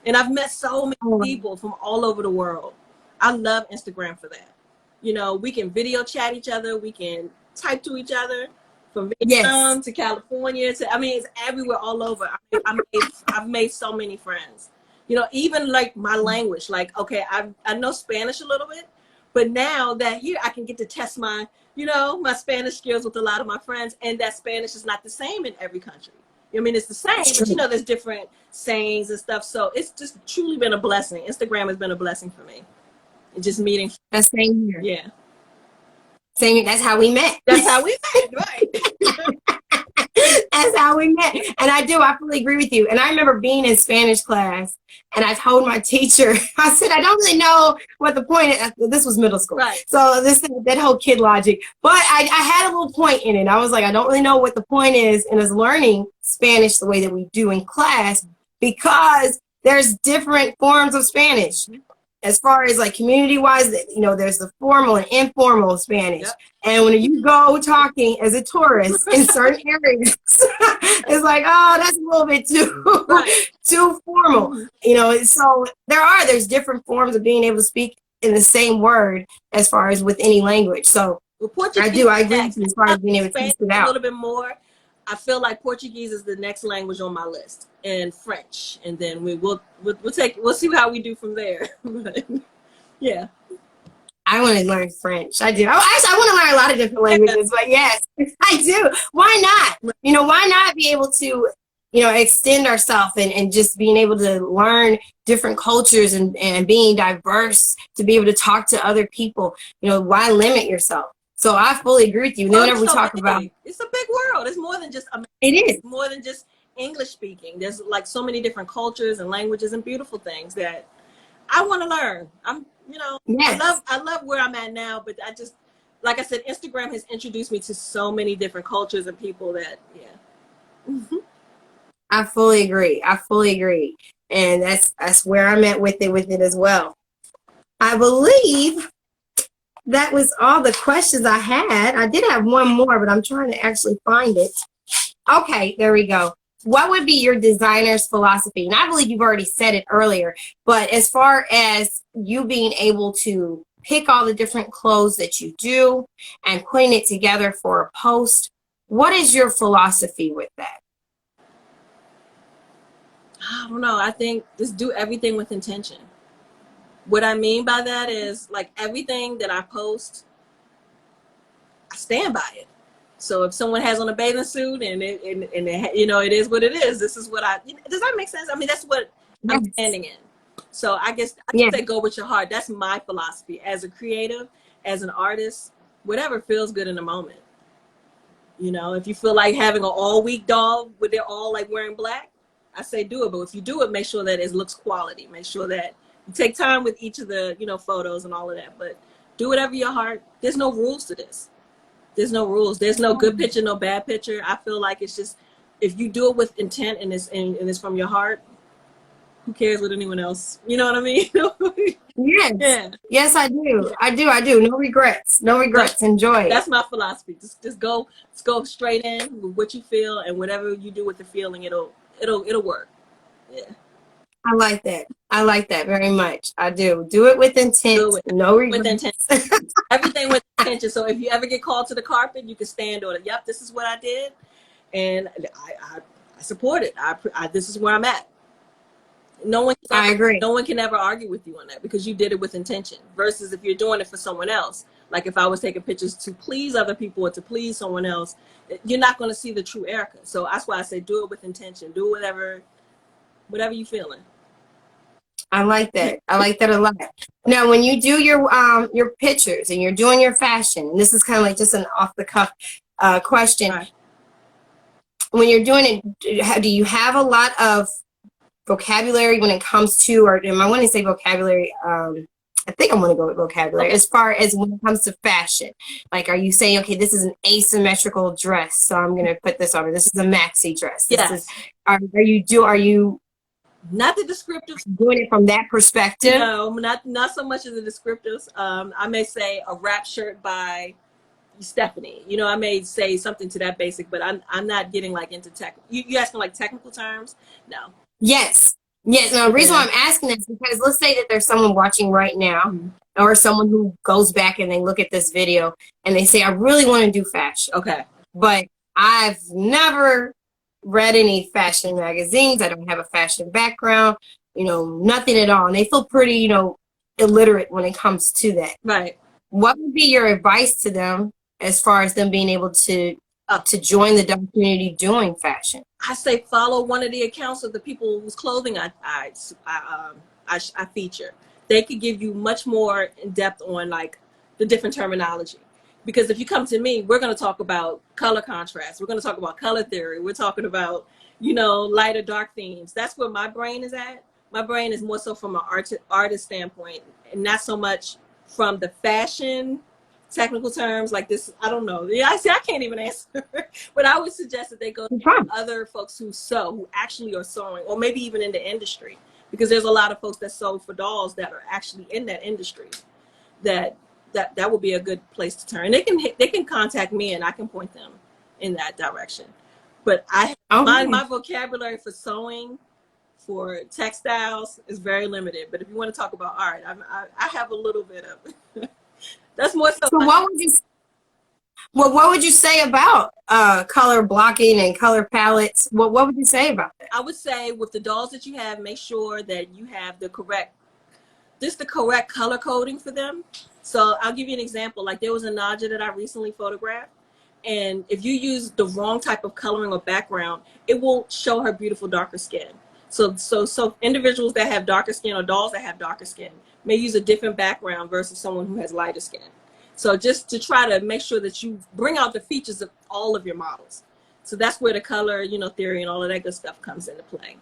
And I've met so many people from all over the world. I love Instagram for that. We can video chat each other. We can type to each other from Vietnam to California it's everywhere, all over. I've made so many friends. Even like my language. Like, okay, I know Spanish a little bit, but now that here I can get to test my, my Spanish skills with a lot of my friends, and that Spanish is not the same in every country. It's the same, but there's different sayings and stuff. So it's just truly been a blessing. Instagram has been a blessing for me. And just meeting. The same here. Yeah. Same. That's how we met. That's how we met, right? That's how we met. And I fully agree with you. And I remember being in Spanish class, and I told my teacher, I said, I don't really know what the point is. This was middle school. Right. So that whole kid logic. But I had a little point in it. I was like, I don't really know what the point is in us learning Spanish the way that we do in class, because there's different forms of Spanish. As far as like community wise, there's the formal and informal Spanish. Yep. And when you go talking as a tourist in certain areas, it's like, oh, that's a little bit too formal. So there's different forms of being able to speak in the same word as far as with any language. So I agree with you as far as being able to tease it out. A little bit more. I feel like Portuguese is the next language on my list, and French, and then we'll see how we do from there. Yeah. I want to learn French. I do. Oh, actually, I want to learn a lot of different languages, but yes, I do. Why not? You know, why not be able to, you know, extend ourselves and just being able to learn different cultures and being diverse, to be able to talk to other people. You know, why limit yourself? So I fully agree with you. Whenever we talk about, it's a big world. It's more than just American. It is It's more than just English speaking. There's like so many different cultures and languages and beautiful things that I want to learn. Yes. I love where I'm at now, but I just, like I said, Instagram has introduced me to so many different cultures and people that, yeah. I fully agree. I fully agree. And that's where I'm at with it as well. I believe that was all the questions I had. I did have one more, but I'm trying to actually find it. Okay, there we go. What would be your designer's philosophy? And I believe you've already said it earlier, but as far as you being able to pick all the different clothes that you do and putting it together for a post, what is your philosophy with that? I don't know. I think just do everything with intention. What I mean by that is, like, everything that I post, I stand by it. So if someone has on a bathing suit and it, you know, it is what it is. This is what does that make sense? I mean, that's what I'm standing in. So I guess say go with your heart. That's my philosophy as a creative, as an artist, whatever feels good in the moment. You know, if you feel like having an all week dog where they're all like wearing black, I say do it. But if you do it, make sure that it looks quality. Make sure that you take time with each of the, you know, photos and all of that. But do whatever your heart. There's no rules to this. There's no rules. There's no good picture, no bad picture. I feel like it's just, if you do it with intent and it's from your heart, who cares what anyone else, you know what I mean? Yes. Yeah. Yes, I do. I do. No regrets. No regrets. Enjoy. That's my philosophy. Just go straight in with what you feel, and whatever you do with the feeling, it'll work. Yeah. I like that. I like that very much. I do. Do it with intent. No regrets. With intent. Everything with intention. So if you ever get called to the carpet, you can stand on it. Yep, this is what I did, and I support it. This is where I'm at. I agree. No one can ever argue with you on that because you did it with intention. Versus if you're doing it for someone else, like if I was taking pictures to please other people or to please someone else, you're not going to see the true Erica. So that's why I say do it with intention. Do whatever you're feeling. I like that. I like that a lot. Now, when you do your pictures and you're doing your fashion, and this is kind of like just an off the cuff question. Right. When you're doing it, do you have a lot of vocabulary when it comes to, or am I want to say vocabulary? I think I'm going to go with vocabulary. Okay. As far as when it comes to fashion, like, are you saying, okay, this is an asymmetrical dress, so I'm going to put this on, or this is a maxi dress? Yes. Are you not the descriptives, doing it from that perspective? No, not so much as the descriptives. I may say a wrap shirt by Stephanie. You know, I may say something to that basic, but I'm not getting like into tech. You asking like technical terms? No. Yes. Yes. No, the reason why I'm asking this is because let's say that there's someone watching right now, or someone who goes back and they look at this video and they say, I really want to do fashion. Okay. But I've never read any fashion magazines. I don't have a fashion background, you know, nothing at all. And they feel pretty, you know, illiterate when it comes to that. Right. What would be your advice to them as far as them being able to join the community doing fashion? I say follow one of the accounts of the people whose clothing I feature. They could give you much more in depth on like the different terminology. Because if you come to me, we're going to talk about color contrast. We're going to talk about color theory. We're talking about, you know, light or dark themes. That's where my brain is at. My brain is more so from an artist standpoint, and not so much from the fashion technical terms like this. I don't know. Yeah, I can't even answer. But I would suggest that they go to other folks who sew, who actually are sewing, or maybe even in the industry, because there's a lot of folks that sew for dolls that are actually in that industry. That would be a good place to turn. They can contact me and I can point them in that direction. But my vocabulary for sewing, for textiles is very limited. But if you want to talk about art, I have a little bit of it. That's more so. So Well, what would you say about color blocking and color palettes? What would you say about that? I would say with the dolls that you have, make sure that you have the correct color coding for them. So I'll give you an example. Like there was a Naja that I recently photographed, and if you use the wrong type of coloring or background, it will show her beautiful darker skin. So individuals that have darker skin or dolls that have darker skin may use a different background versus someone who has lighter skin. So just to try to make sure that you bring out the features of all of your models. So that's where the color, theory and all of that good stuff comes into play.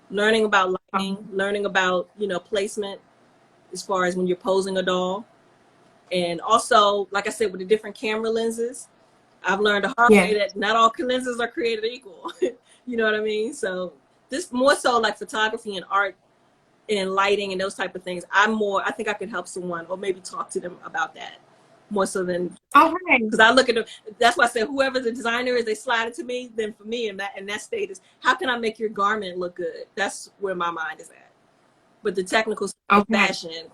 Learning about lighting, learning about, placement as far as when you're posing a doll. And also, like I said, with the different camera lenses, I've learned the hard way that not all lenses are created equal. You know what I mean? So this more so like photography and art and lighting and those type of things. I think I could help someone or maybe talk to them about that more so than, because I look at them. That's why I said whoever the designer is, they slide it to me. Then for me in that state is, how can I make your garment look good? That's where my mind is at. But the technical fashion,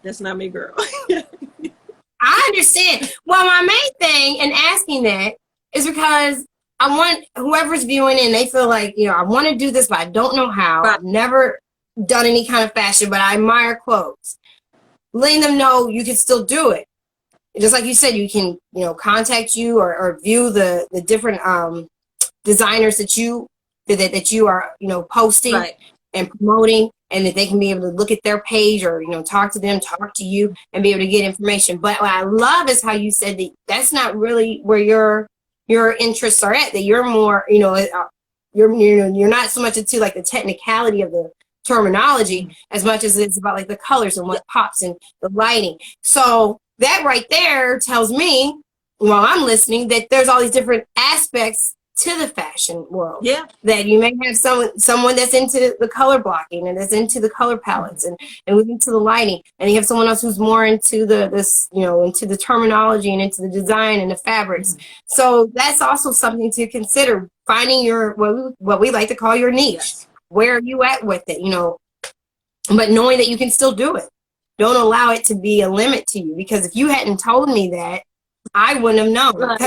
that's not me, girl. I understand. Well, my main thing in asking that is because I want whoever's viewing and they feel like, I want to do this, but I don't know how. Right. I've never done any kind of fashion, but I admire clothes. Letting them know you can still do it. Just like you said, you can, contact you or view the different designers that you are, posting and promoting, and that they can be able to look at their page or, talk to them, talk to you, and be able to get information. But what I love is how you said that that's not really where your interests are at, that you're more, you're not so much into like the technicality of the terminology as much as it's about like the colors and what pops and the lighting. So that right there tells me, while I'm listening, that there's all these different aspects to the fashion world. Yeah. That you may have someone that's into the color blocking and that's into the color palettes and into the lighting, and you have someone else who's more into into the terminology and into the design and the fabrics. So that's also something to consider, finding your what we like to call your niche. Yes. Where are you at with it? But knowing that you can still do it. Don't allow it to be a limit to you, because if you hadn't told me that, I wouldn't have known. Right.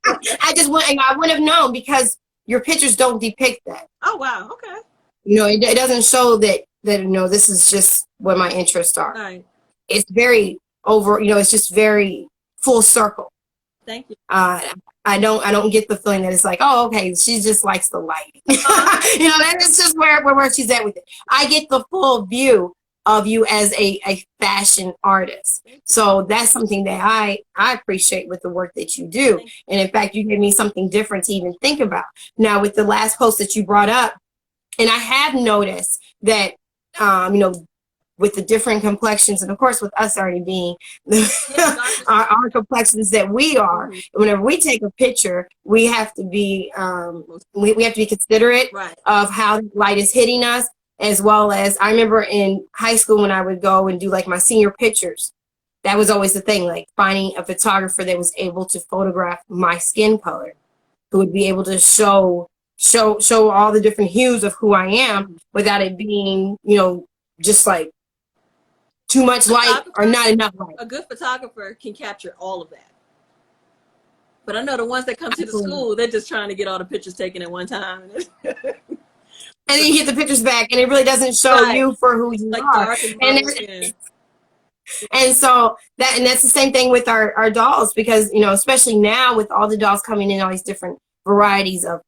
I wouldn't have known, because your pictures don't depict that. Oh wow, okay. It doesn't show that this is just what my interests are. Right. It's very it's just very full circle. Thank you. I don't get the feeling that it's like, oh, okay, she just likes the light. That's just where she's at with it. I get the full view of you as a fashion artist. So that's something that I appreciate with the work that you do. And in fact, you gave me something different to even think about. Now, with the last post that you brought up, and I have noticed that, with the different complexions, and of course with us already being our complexions that we are, whenever we take a picture, we have to be we have to be considerate of how the light is hitting us. As well as, I remember in high school when I would go and do like my senior pictures, that was always the thing, like finding a photographer that was able to photograph my skin color, who would be able to show all the different hues of who I am without it being, just like too much light or not enough light. A good photographer can capture all of that. But I know the ones that come to the school, they're just trying to get all the pictures taken at one time. And then you get the pictures back, and it really doesn't show you for who you are. And so that's the same thing with our dolls, because especially now with all the dolls coming in all these different varieties of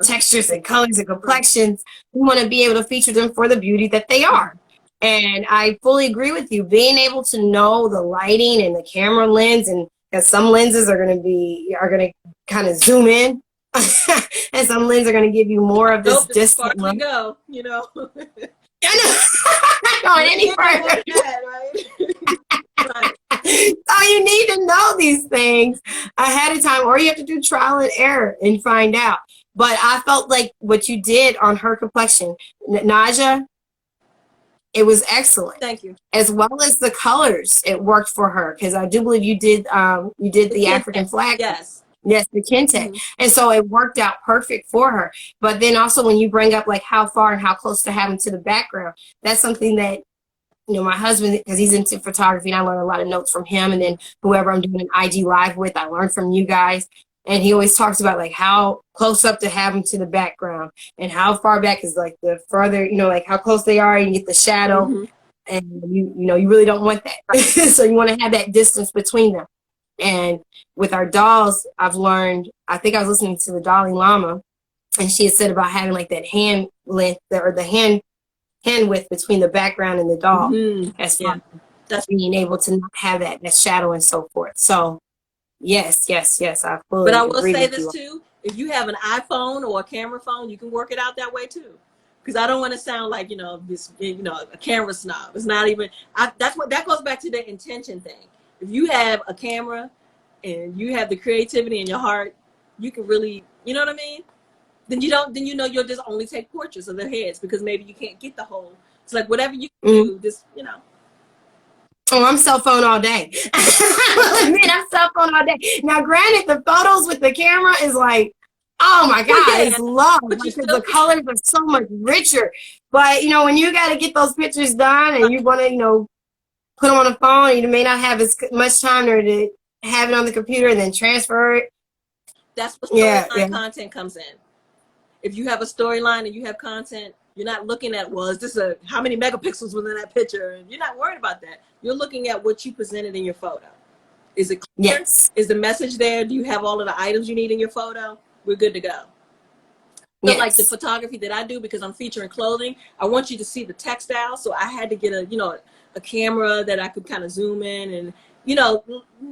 textures and colors and complexions, we want to be able to feature them for the beauty that they are. And I fully agree with you. Being able to know the lighting and the camera lens, and because some lenses are going to kind of zoom in. And some lenses are going to give you more of this distant look. Go, I know. Not going any further. So you need to know these things ahead of time, or you have to do trial and error and find out. But I felt like what you did on her complexion, Naja, it was excellent. Thank you. As well as the colors, it worked for her, because I do believe you did the African flag. Yes. Yes, the Kente. And so it worked out perfect for her. But then also when you bring up like how far and how close to having to the background, that's something that my husband, because he's into photography, and I learn a lot of notes from him. And then whoever I'm doing an IG live with, I learn from you guys. And he always talks about like how close up to have them to the background, and how far back is like the further, like how close they are, you get the shadow. Mm-hmm. And you really don't want that. So you want to have that distance between them. And with our dolls, I've learned, I think I was listening to the Dalai Lama, and she had said about having like that hand length or the hand width between the background and the doll. Mm-hmm. As far as being able to not have that shadow and so forth. So yes, I fully But I will agree say with this you. too: if you have an iPhone or a camera phone, you can work it out that way too. Because I don't want to sound like this a camera snob. It's not even. That goes back to the intention thing. If you have a camera and you have the creativity in your heart, you can really, you know what I mean? Then you'll just only take portraits of their heads, because maybe you can't get the whole. It's like whatever you do, just Oh, I'm cell phone all day. I'm cell phone all day. Now, granted, the photos with the camera is like, oh my God, it's love, because the colors are so much richer. But when you got to get those pictures done, and you want to, put them on the phone, you may not have as much time to have it on the computer and then transfer it. That's where storyline content comes in. If you have a storyline and you have content, you're not looking at, well, is this how many megapixels was in that picture? You're not worried about that. You're looking at what you presented in your photo. Is it clear? Yes. Is the message there? Do you have all of the items you need in your photo? We're good to go. But like the photography that I do, because I'm featuring clothing, I want you to see the textile. So I had to get a camera that I could kind of zoom in and, a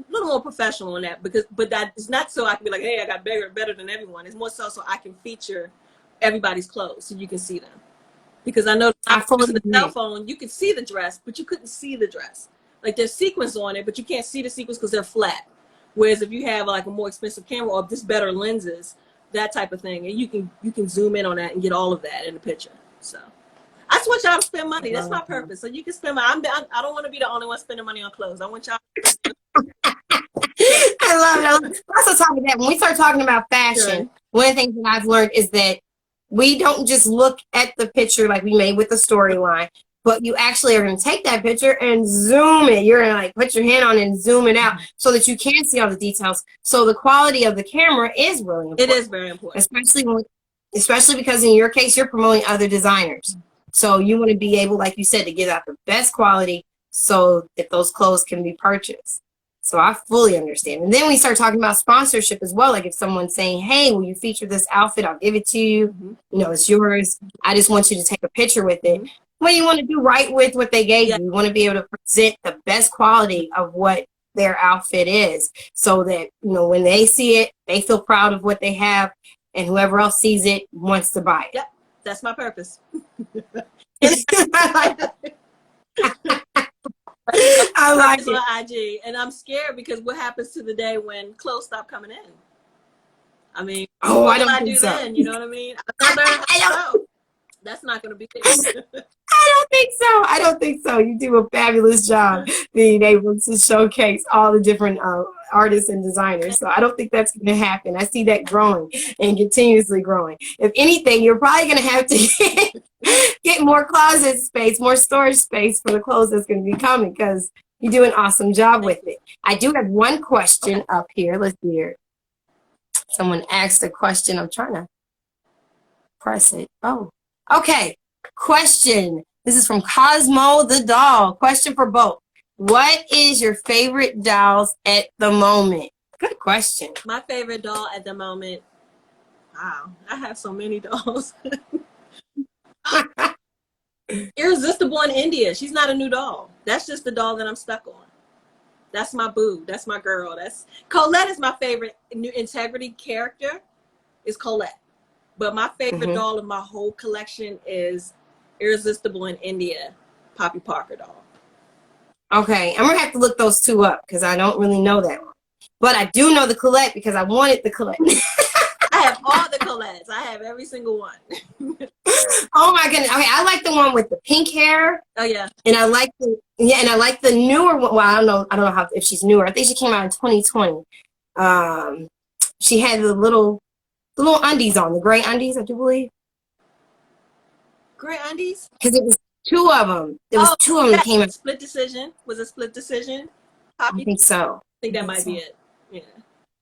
little more professional in that, but that is not so I can be like, hey, I got better than everyone. It's more so I can feature everybody's clothes so you can see them. Because I know using the cell phone, you could see the dress, but you couldn't see the dress. Like there's sequins on it, but you can't see the sequins because they're flat. Whereas if you have like a more expensive camera or just better lenses, that type of thing, and you can zoom in on that and get all of that in the picture. So I just want y'all to spend money. That's my purpose. So you can spend money. I don't want to be the only one spending money on clothes. I want y'all. I love it. Let's talk about that. When we start talking about fashion, one of the things that I've learned is that we don't just look at the picture like we made with the storyline, but you actually are going to take that picture and zoom it. You're going to like put your hand on it and zoom it out so that you can see all the details. So the quality of the camera is really important. It is very important. Especially because in your case, you're promoting other designers. So you want to be able, like you said, to give out the best quality so that those clothes can be purchased. So I fully understand. And then we start talking about sponsorship as well. Like if someone's saying, hey, will you feature this outfit? I'll give it to you. It's yours. I just want you to take a picture with it. Well, you want to do right with what they gave you. You want to be able to present the best quality of what their outfit is so that, when they see it, they feel proud of what they have, and whoever else sees it wants to buy it. Yep. That's my purpose. I like it. On IG, and I'm scared because what happens to the day when clothes stop coming in? I mean, I don't think so. Then, you know what I mean? That's not going to be it. I don't think so. You do a fabulous job being able to showcase all the different artists and designers. So I don't think that's going to happen. I see that growing and continuously growing. If anything, you're probably going to have to get more closet space, more storage space for the clothes that's going to be coming, because you do an awesome job with it. I do have one question up here. Let's hear. Someone asked a question. I'm trying to press it. Oh, okay. Question. This is from Cosmo the Doll. Question for both. What is your favorite dolls at the moment? Good question. My favorite doll at the moment. Wow, I have so many dolls. Irresistible in India. She's not a new doll. That's just the doll that I'm stuck on. That's my boo. That's my girl. Colette is my favorite new integrity character. Is Colette. But my favorite doll of my whole collection is Irresistible in India, Poppy Parker doll. Okay, I'm gonna have to look those two up because I don't really know that one. But I do know the Colette because I wanted the Colette. I have all the Colettes. I have every single one. Oh my goodness. Okay, I like the one with the pink hair. Oh yeah. And I like the newer one. Well, I don't know if she's newer. I think she came out in 2020. She had the little undies on, the gray undies, I do believe. Gray undies? Because two of them. There was two of them that came out. Split decision. Was it split decision? I think so. I think that might be it. Yeah.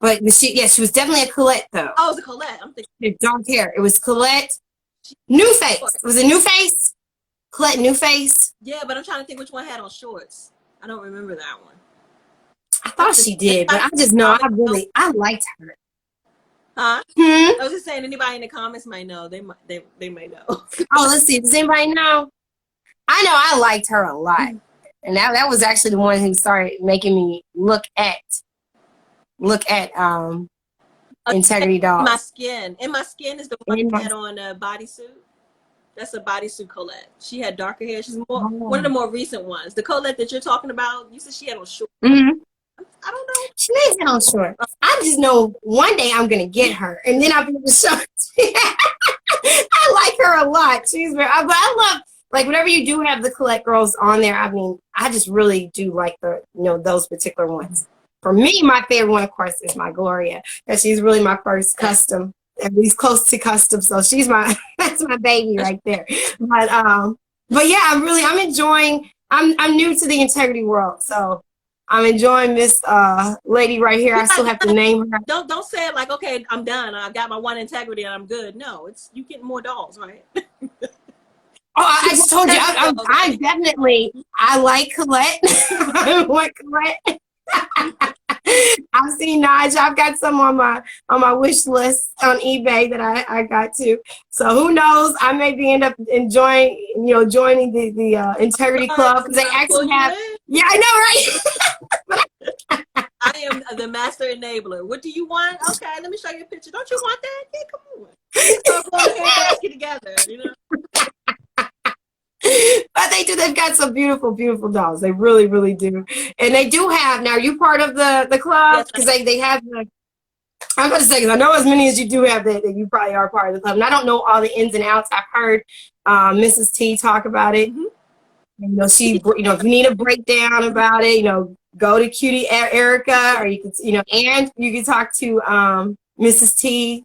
But she was definitely a Colette though. Oh, it was a Colette. I'm thinking. Dark hair. It was Colette. New Face. Was it New Face? Colette New Face. Yeah, but I'm trying to think which one had on shorts. I don't remember that one. I thought she did, but I just know I liked her. Huh? I was just saying, anybody in the comments might know. They may know. Oh, let's see. Does anybody know? I know I liked her a lot, and that was actually the one who started making me look at Integrity Dolls. In my skin is the one that had on a bodysuit. That's a bodysuit Colette. She had darker hair. She's one of the more recent ones. The Colette that you're talking about, you said she had on short. I don't know. She may have on short. I just know one day I'm gonna get her, and then I'll be able to show. I like her a lot. But I love, like, whenever you do have the Colette girls on there. I mean, I just really do like those particular ones. For me, my favorite one, of course, is my Gloria, because she's really my first custom, at least close to custom. So that's my baby right there. But yeah, I'm enjoying. I'm new to the integrity world, so I'm enjoying this lady right here. I still have to name her. Don't say it like, okay, I'm done. I've got my one integrity and I'm good. No, it's you getting more dolls, right? Oh, I just told you, I definitely like Colette. I like Colette. I've seen Nige. I've got some on my wish list on eBay that I got to. So who knows? I may end up joining the Integrity Club, because they actually have. Yeah, I know, right? I am the master enabler. What do you want? Okay, let me show you a picture. Don't you want that? Yeah, come on. Let's get together. You know. But they do. They've got some beautiful, beautiful dolls. They really, really do. And they do have. Now, are you part of the club? Because they have the. I'm going to say, because I know as many as you do have that you probably are part of the club. And I don't know all the ins and outs. I've heard Mrs. T talk about it. If you need a breakdown about it, go to Cutie Erica, or you could, and you can talk to Mrs. T.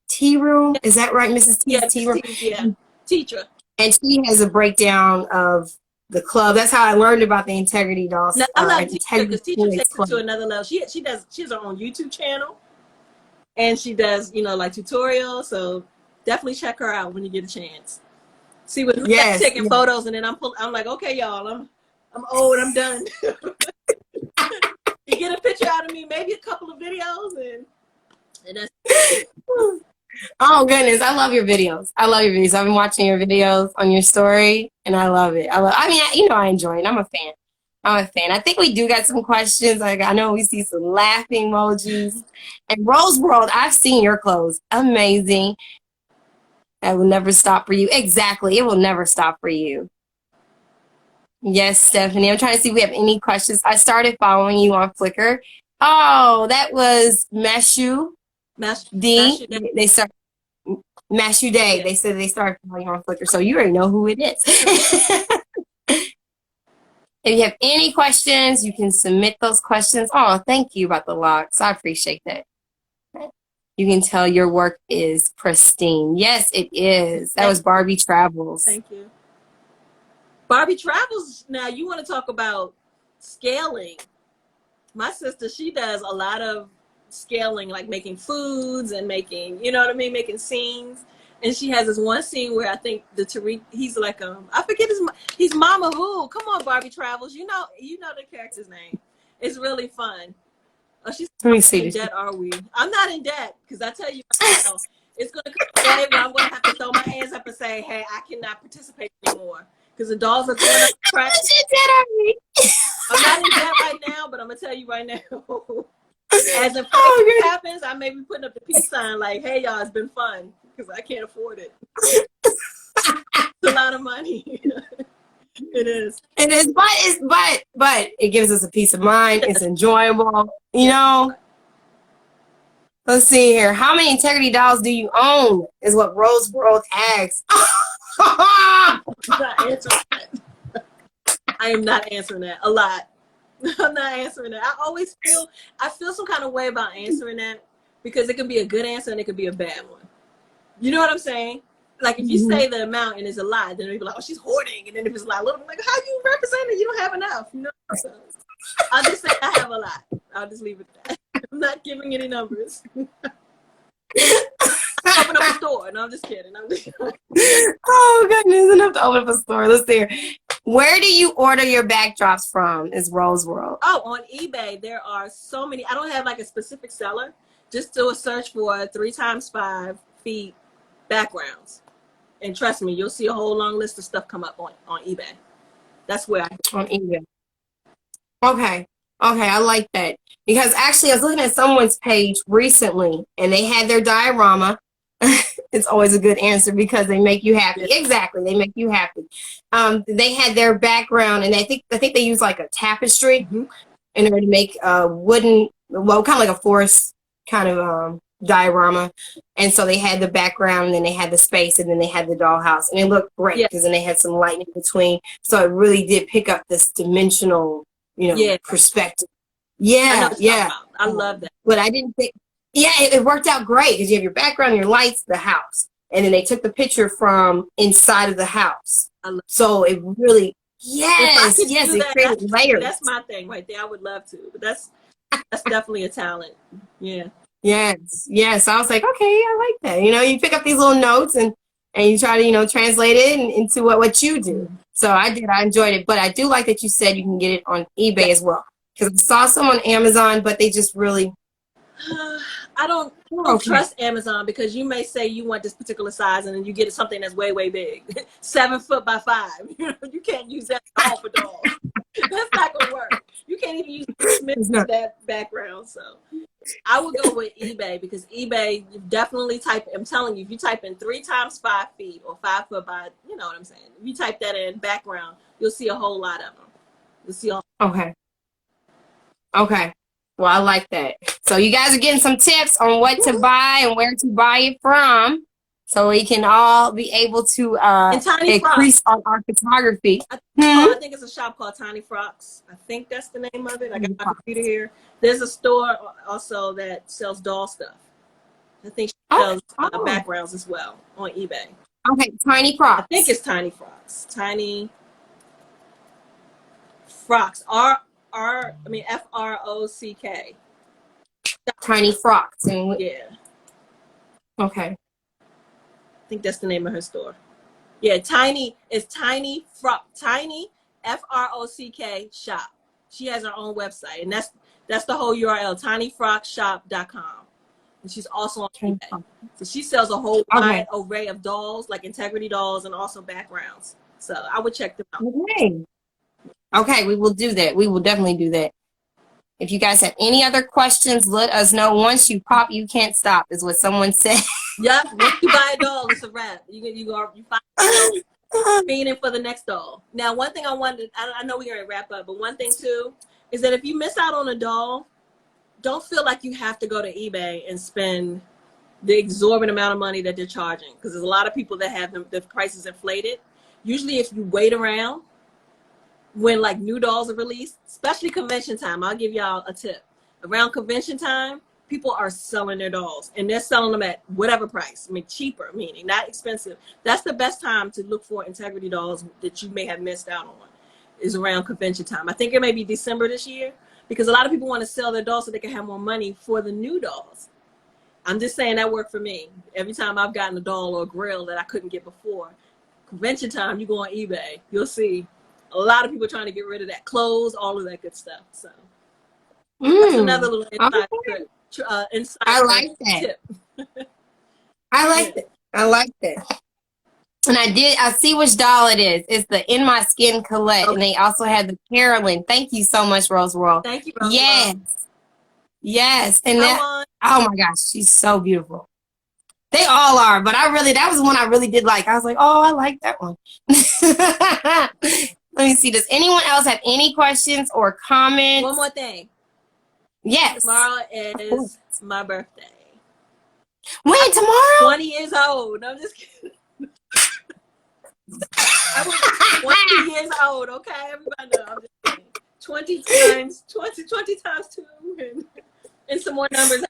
Tea Room. Is that right, Mrs. T? Yeah, Tea Room. Yeah, teacher. And she has a breakdown of the club. That's how I learned about the Integrity Dolls. Now, I love Teacher, because Teacher takes it to another level. She has her own YouTube channel, and she does like tutorials. So definitely check her out when you get a chance. See what taking photos, and then I'm like, okay, y'all, I'm old, I'm done. You get a picture out of me, maybe a couple of videos, and that's. Oh goodness, I love your videos. I've been watching your videos on your story, and I love it. I enjoy it. I'm a fan. I think we do got some questions. Like, I know we see some laughing emojis. And Rose World, I've seen your clothes. Amazing. That will never stop for you. Exactly. It will never stop for you. Yes, Stephanie. I'm trying to see if we have any questions. I started following you on Flickr. Oh, that was Meshu. D. They start Mashu Day. They said they started following you on Flickr, so you already know who it is. If you have any questions, you can submit those questions. Oh, thank you about the locks. I appreciate that. You can tell your work is pristine. Yes, it is. That was Barbie Travels. Thank you. Barbie Travels. Now, you want to talk about scaling. My sister, she does a lot of scaling, like making foods and making, making scenes. And she has this one scene where I think the Tariq, he's like, I forget he's Mama Who. Come on, Barbie Travels. You know the character's name. It's really fun. Oh, she's in debt, are we? I'm not in debt, because I tell you, it's going to come a day where I'm going to have to throw my hands up and say, hey, I cannot participate anymore, because the dolls are going up the track. I'm not in debt right now, but I'm going to tell you right now. As inflation happens, I may be putting up the peace sign like, hey, y'all, it's been fun, because I can't afford it. It's a lot of money. It is. It is, but it gives us a peace of mind. It's enjoyable, Let's see here. How many Integrity dolls do you own? Is what Rose World asks. I'm not answering that. I am not answering that. A lot. I'm not answering that. I feel some kind of way about answering that, because it could be a good answer and it could be a bad one. You know what I'm saying? like if you say the amount and it's a lot, then they'll be like, oh, she's hoarding. And then if it's a lot, little, like, how you represent it? You don't have enough. No. So I'll just say I have a lot. I'll just leave it at that. I'm not giving any numbers. Open up a store. No, I'm just kidding. Oh, goodness. Enough to open up a store. Let's see here. Where do you order your backdrops from? Is Rose World. Oh, on eBay, there are so many. I don't have like a specific seller. Just do a search for 3x5 feet backgrounds. And trust me, you'll see a whole long list of stuff come up on eBay. That's where on eBay. Okay. Okay, I like that. Because actually, I was looking at someone's page recently, and they had their diorama. It's always a good answer because they make you happy. Exactly, they make you happy. They had their background, and I think they use like a tapestry in order to make a wooden, well, kind of like a forest kind of diorama. And so they had the background, and then they had the space, and then they had the dollhouse, and it looked great because then they had some light in between. So it really did pick up this dimensional, perspective. Yeah. I love that. But I didn't think. Yeah, it worked out great because you have your background, your lights, the house. And then they took the picture from inside of the house. So it really, it created layers. That's my thing right there. I would love to. But that's definitely a talent. Yeah. Yes. I was like, okay, I like that. You pick up these little notes and you try to, translate it into what you do. So I did. I enjoyed it. But I do like that you said you can get it on eBay as well. Because I saw some on Amazon, but they just really... I don't trust Amazon because you may say you want this particular size and then you get something that's way, way big. 7 foot by 5. You can't use that all for dolls. That's not going to work. You can't even use that background. So I would go with eBay because eBay, you definitely I'm telling you, if you type in 3x5 feet or 5 foot by, you know what I'm saying? If you type that in background, you'll see a whole lot of them. You'll see Okay. Well, I like that. So you guys are getting some tips on what to buy and where to buy it from, so we can all be able to increase our photography. I think it's a shop called Tiny Frocks. I think that's the name of it. I got my computer here. There's a store also that sells doll stuff. I think she sells backgrounds as well on eBay. Okay, Tiny Frocks. I think it's Tiny Frocks. Tiny Frocks. F-R-O-C-K. Tiny Frocks. Yeah. Okay. I think that's the name of her store. Yeah, Tiny F-R-O-C-K shop. She has her own website, and that's the whole URL, tinyfrockshop.com. And she's also on eBay. So she sells a whole wide array of dolls, like integrity dolls, and also backgrounds. So I would check them out. Okay, we will do that. We will definitely do that. If you guys have any other questions, let us know. Once you pop, you can't stop, is what someone said. Yep. Once you buy a doll, it's a wrap. You find yourself feeding for the next doll. Now, one thing I know we're going to wrap up, but one thing too is that if you miss out on a doll, don't feel like you have to go to eBay and spend the exorbitant amount of money that they're charging, because there's a lot of people that have the prices inflated. Usually, if you wait around, when like new dolls are released, especially convention time, I'll give y'all a tip. Around convention time, people are selling their dolls, and they're selling them at whatever price. I mean, cheaper, meaning not expensive. That's the best time to look for integrity dolls that you may have missed out on, is around convention time. I think it may be December this year, because a lot of people want to sell their dolls so they can have more money for the new dolls. I'm just saying that worked for me. Every time I've gotten a doll or a grill that I couldn't get before, convention time, you go on eBay, you'll see a lot of people trying to get rid of that, clothes, all of that good stuff. So that's another little inside I like that. Tip. I like that. I like that. And I see which doll it is. It's the In My Skin Colette, and they also had the Carolyn. Thank you so much, Rose World. Thank you, Rose World. Yes. And oh my gosh, she's so beautiful. They all are, but that was one I really did like. I was like, oh, I like that one. Let me see. Does anyone else have any questions or comments? One more thing. Yes. Tomorrow is my birthday. When? Tomorrow? 20 years old. No, I'm just kidding. I was 20 years old, okay? Everybody know. I'm just kidding. 20 times 2 and some more numbers.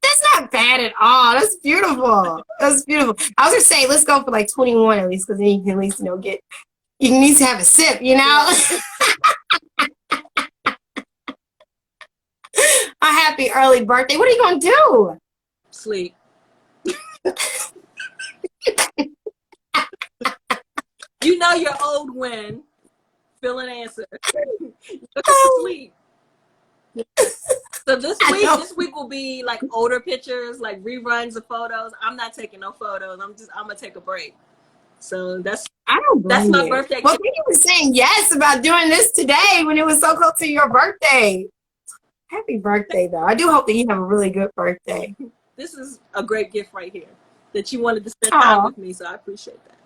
That's not bad at all. That's beautiful. That's beautiful. I was gonna say, let's go for like 21 at least, because then you can at least, get, you need to have a sip, A happy early birthday. What are you gonna do? Sleep. You're old when. Fill an answer. Look at sleep. So this week will be like older pictures, like reruns of photos. I'm not taking no photos. I'm gonna take a break. So that's my birthday. Well, you were saying yes about doing this today when it was so close to your birthday. Happy birthday, though. I do hope that you have a really good birthday. This is a great gift right here that you wanted to spend time with me, so I appreciate that.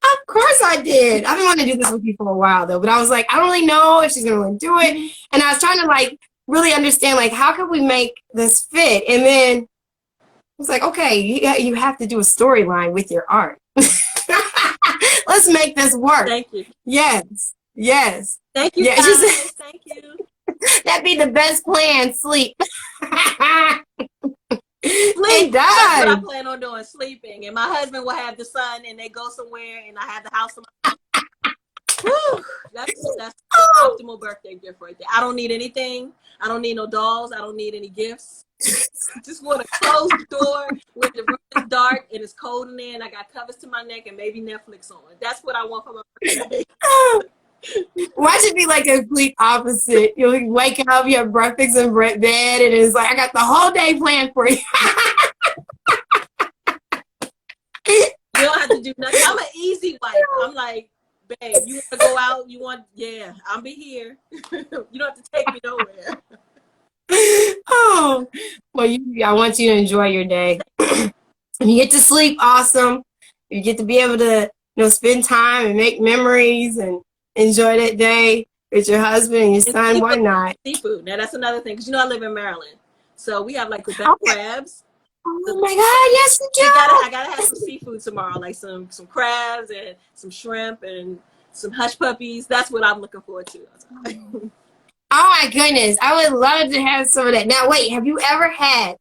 Of course I did. I've been wanting to do this with you for a while, though, but I was like, I don't really know if she's going to want to do it. And I was trying to, like, really understand, like, how can we make this fit? And then I was like, okay, you have to do a storyline with your art. Let's make this work. Thank you. Yes. Thank you, yeah, guys. Thank you. That'd be the best plan, sleep. Sleep. That's what I plan on doing, sleeping. And my husband will have the son and they go somewhere and I have the house. That's the optimal birthday gift right there. I don't need anything. I don't need no dolls. I don't need any gifts. Just want to close the door when the room is dark and it's cold in there and I got covers to my neck and maybe Netflix on. That's what I want for my birthday. Why should it be like a complete opposite? You'll wake up, you have breakfast in bed, and it's like, I got the whole day planned for you. You don't have to do nothing. I'm an easy wife. I'm like, babe, you want to go out? I'll be here. You don't have to take me nowhere. Oh, well, I want you to enjoy your day. You get to sleep awesome. You get to be able to, spend time and make memories and enjoy that day with your husband and your son. Seafood, why not? Seafood. Now, that's another thing, because I live in Maryland. So we have, like, the best crabs. Oh, my God. Yes, you do. I gotta have some seafood tomorrow, like some crabs and some shrimp and some hush puppies. That's what I'm looking forward to. Oh, my goodness. I would love to have some of that. Now, wait. Have you ever had?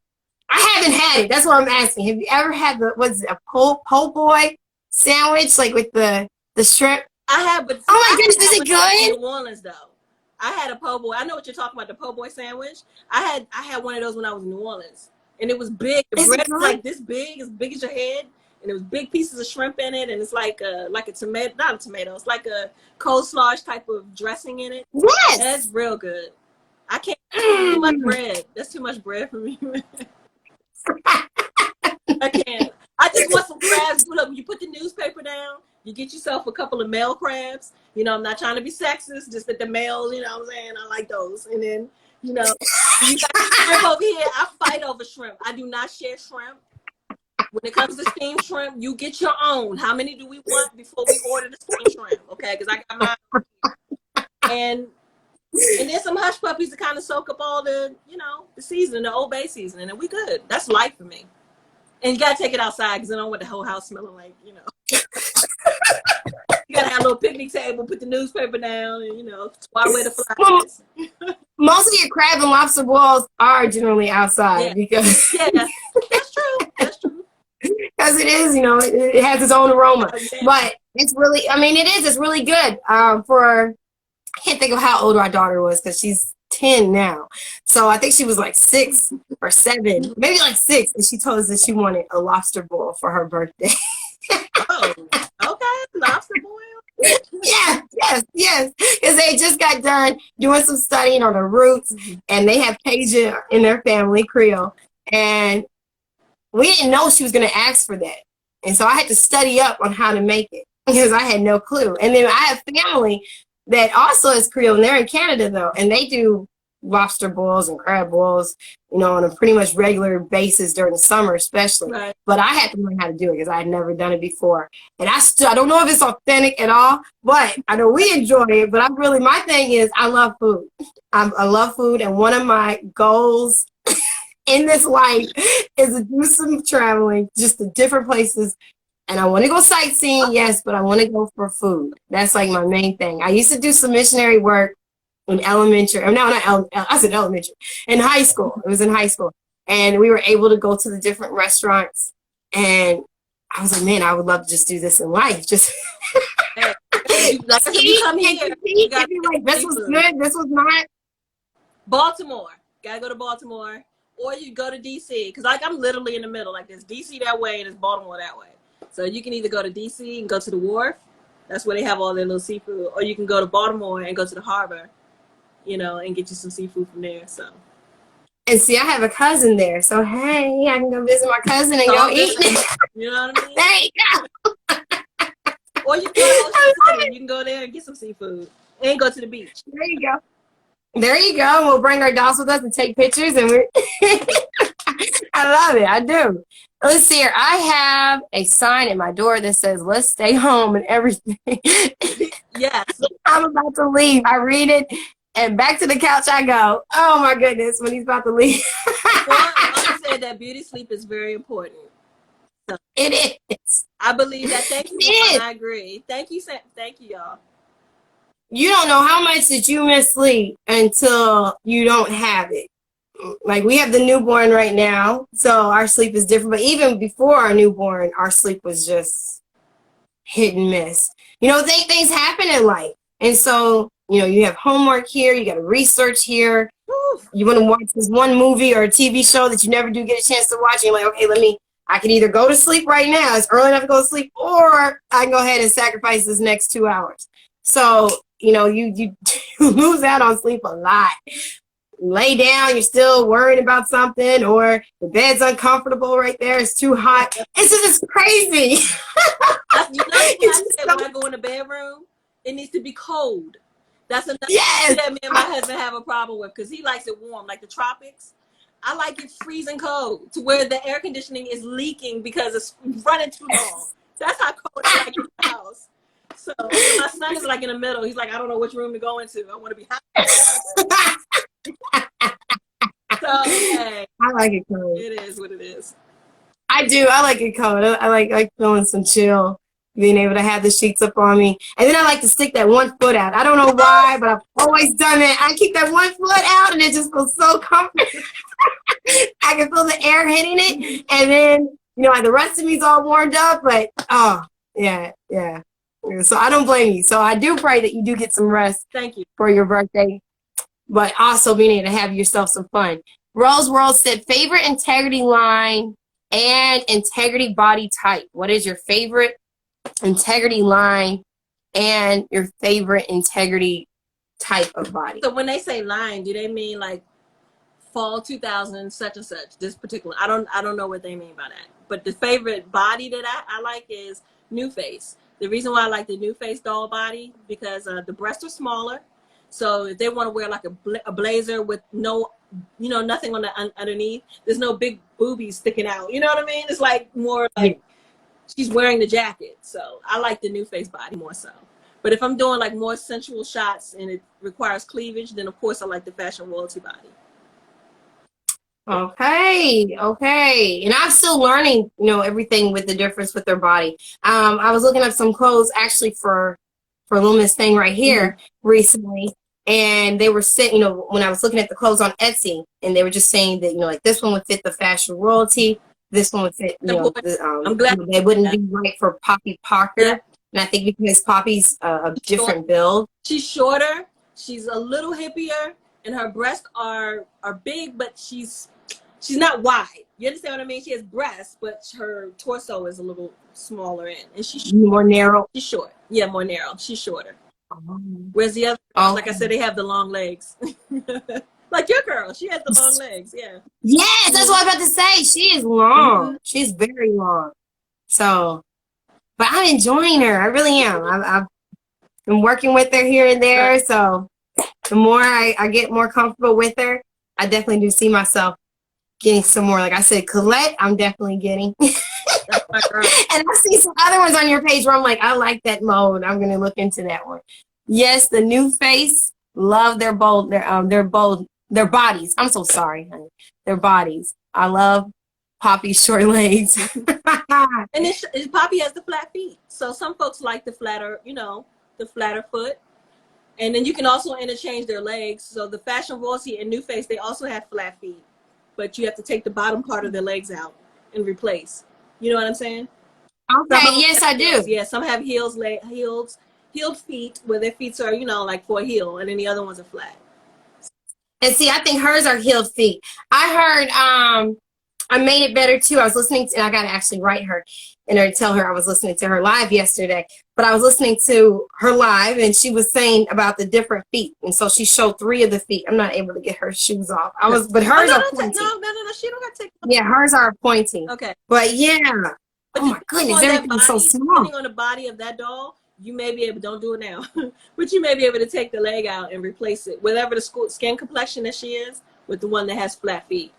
I haven't had it. That's what I'm asking. Have you ever had a po' boy sandwich, like with the shrimp? I have, but oh my goodness, is it good? In New Orleans, though, I had a po' boy. I know what you're talking about, the po' boy sandwich. I had one of those when I was in New Orleans, and it was big. The bread was like this big, as big as your head, and it was big pieces of shrimp in it, and it's like a tomato, not a tomato. It's like a coleslaw type of dressing in it. Yes, that's real good. I can't. Too much bread. That's too much bread for me. I can't. I just want some crabs. Look, when you put the newspaper down, you get yourself a couple of male crabs. I'm not trying to be sexist, just that the males, what I'm saying, I like those. And then, you got shrimp over here. I fight over shrimp. I do not share shrimp. When it comes to steamed shrimp, you get your own. How many do we want before we order the steamed shrimp? Okay, because I got mine. And then some hush puppies to kind of soak up all the, the seasoning, the Old Bay seasoning, and we good. That's life for me. And you gotta take it outside because I don't want the whole house smelling like, You gotta have a little picnic table, put the newspaper down, and swat away the flies. Most of your crab and lobster boils are generally outside because that's true. That's true. Because it is, it has its own aroma. But it's really, it's really good. I can't think of how old our daughter was because she's 10 now. So I think she was like 6 or 7, maybe like 6. And she told us that she wanted a lobster boil for her birthday. Oh, okay. Lobster boil? Yes. Because they just got done doing some studying on the roots, and they have Cajun in their family, Creole. And we didn't know she was going to ask for that. And so I had to study up on how to make it because I had no clue. And then I have family that also is Creole, and they're in Canada, though, and they do lobster boils and crab boils, on a pretty much regular basis during the summer, especially. Right. But I had to learn how to do it because I had never done it before. And I don't know if it's authentic at all, but I know we enjoy it. But my thing is I love food. I love food, and one of my goals in this life is to do some traveling, just to different places. And I want to go sightseeing, yes, but I want to go for food. That's like my main thing. I used to do some missionary work in elementary. I said elementary. In high school. It was in high school. And we were able to go to the different restaurants And I was like, man, I would love to just do this in life. Just Hey, you come here, you gotta be like, this was good, this was not. Baltimore. Gotta go to Baltimore. Or you go to DC. Because like I'm literally in the middle. Like there's DC that way and there's Baltimore that way. So you can either go to DC and go to the wharf. That's where they have all their little seafood. Or you can go to Baltimore and go to the harbor, you know, and get you some seafood from there. So. And see, I have a cousin there. So hey, I can go visit my cousin and go eat. You know what I mean? There you go. Or you can go to Ocean City. You can go there and get some seafood. And go to the beach. There you go. There you go. We'll bring our dolls with us and take pictures. And we're I love it. I do. Let's see here. I have a sign at my door that says, let's stay home and everything. Yes. I'm about to leave. I read it. And back to the couch I go. Oh, my goodness, when he's about to leave. Well, I said that beauty sleep is very important. So, it is. I believe that. Thank you. I agree. Thank you, y'all. You don't know how much that you miss sleep until you don't have it. Like we have the newborn right now, so our sleep is different. But even before our newborn, our sleep was just hit and miss. You know, things happen in life. And so, you know, you have homework here, you got to research here. You want to watch this one movie or a TV show that you never do get a chance to watch. And you're like, okay, I can either go to sleep right now, it's early enough to go to sleep, or I can go ahead and sacrifice this next 2 hours. So, you know, you lose out on sleep a lot. Lay down, you're still worried about something, or the bed's uncomfortable right there, it's too hot. It's crazy. You know when I go in the bedroom, it needs to be cold. That's another thing that me and my husband have a problem with, because he likes it warm, like the tropics. I like it freezing cold, to where the air conditioning is leaking because it's running too long. That's how cold I like in the house. So my son is like in the middle. He's like, I don't know which room to go into. I want to be hot. So hey, I like it cold. It is what it is. I do. I like it cold. I like feeling some chill, being able to have the sheets up on me. And then I like to stick that one foot out. I don't know why, but I've always done it. I keep that one foot out and it just feels so comfortable. I can feel the air hitting it. And then, you know, the rest of me's all warmed up, but oh, yeah. So I don't blame you. So I do pray that you do get some rest. Thank you. For your birthday, but also being able to have yourself some fun. Rose World said, favorite integrity line and integrity body type. What is your favorite integrity line and your favorite integrity type of body? So when they say line, do they mean like fall 2000 such and such, this particular? I don't know what they mean by that. But the favorite body that I like is New Face. The reason why I like the New Face doll body, because the breasts are smaller. So if they want to wear like a blazer with no, you know, nothing on the underneath, there's no big boobies sticking out. You know what I mean? It's like more like she's wearing the jacket. So I like the New Face body more so. But if I'm doing like more sensual shots and it requires cleavage, then of course I like the Fashion Royalty body. Okay. And I'm still learning, you know, everything with the difference with their body. I was looking up some clothes actually for Lumina's thing right here recently, and they were saying, you know, when I was looking at the clothes on Etsy, and they were just saying that, you know, like this one would fit the Fashion Royalty, this one would fit, you know, I'm glad they wouldn't be right for Poppy Parker. Yeah. And I think because Poppy's a different build. She's shorter, she's a little hippier, and her breasts are big, but she's not wide. You understand what I mean? She has breasts, but her torso is a little smaller in, and she's more narrow. She's short. Yeah, more narrow. She's shorter. Whereas the other, like I said, they have the long legs. Like your girl, she has the long legs. Yeah. Yes, that's what I was about to say. She is long. She's very long. So, but I'm enjoying her. I really am. I've been working with her here and there. So the more I get more comfortable with her, I definitely do see myself getting some more. Like I said, Colette, I'm definitely getting. That's my girl. And I see some other ones on your page where I'm like, I like that mode. I'm going to look into that one. Yes, the New Face, love their bodies. I'm so sorry, honey. Their bodies. I love Poppy's short legs. And Poppy has the flat feet. So some folks like the flatter, you know, the flatter foot. And then you can also interchange their legs. So the Fashion Royalty and New Face, they also have flat feet. But you have to take the bottom part of their legs out and replace. You know what I'm saying? Okay, yes, I Heels. do. Yeah, some have heeled feet where their feet are, like for a heel, and then the other ones are flat. And see, I think hers are heeled feet. I heard I Made It Better too. I was listening to, and I gotta actually write her and or tell her I was listening to her live yesterday. But I was listening to her live and she was saying about the different feet. And so she showed 3 of the feet. I'm not able to get her shoes off. But hers are pointy. No, she don't got to take them. Yeah, hers are pointy. Okay. But yeah. But oh my goodness, everything's so small. Depending on the body of that doll, you may be able, don't do it now, but you may be able to take the leg out and replace it, whatever the skin complexion that she is, with the one that has flat feet.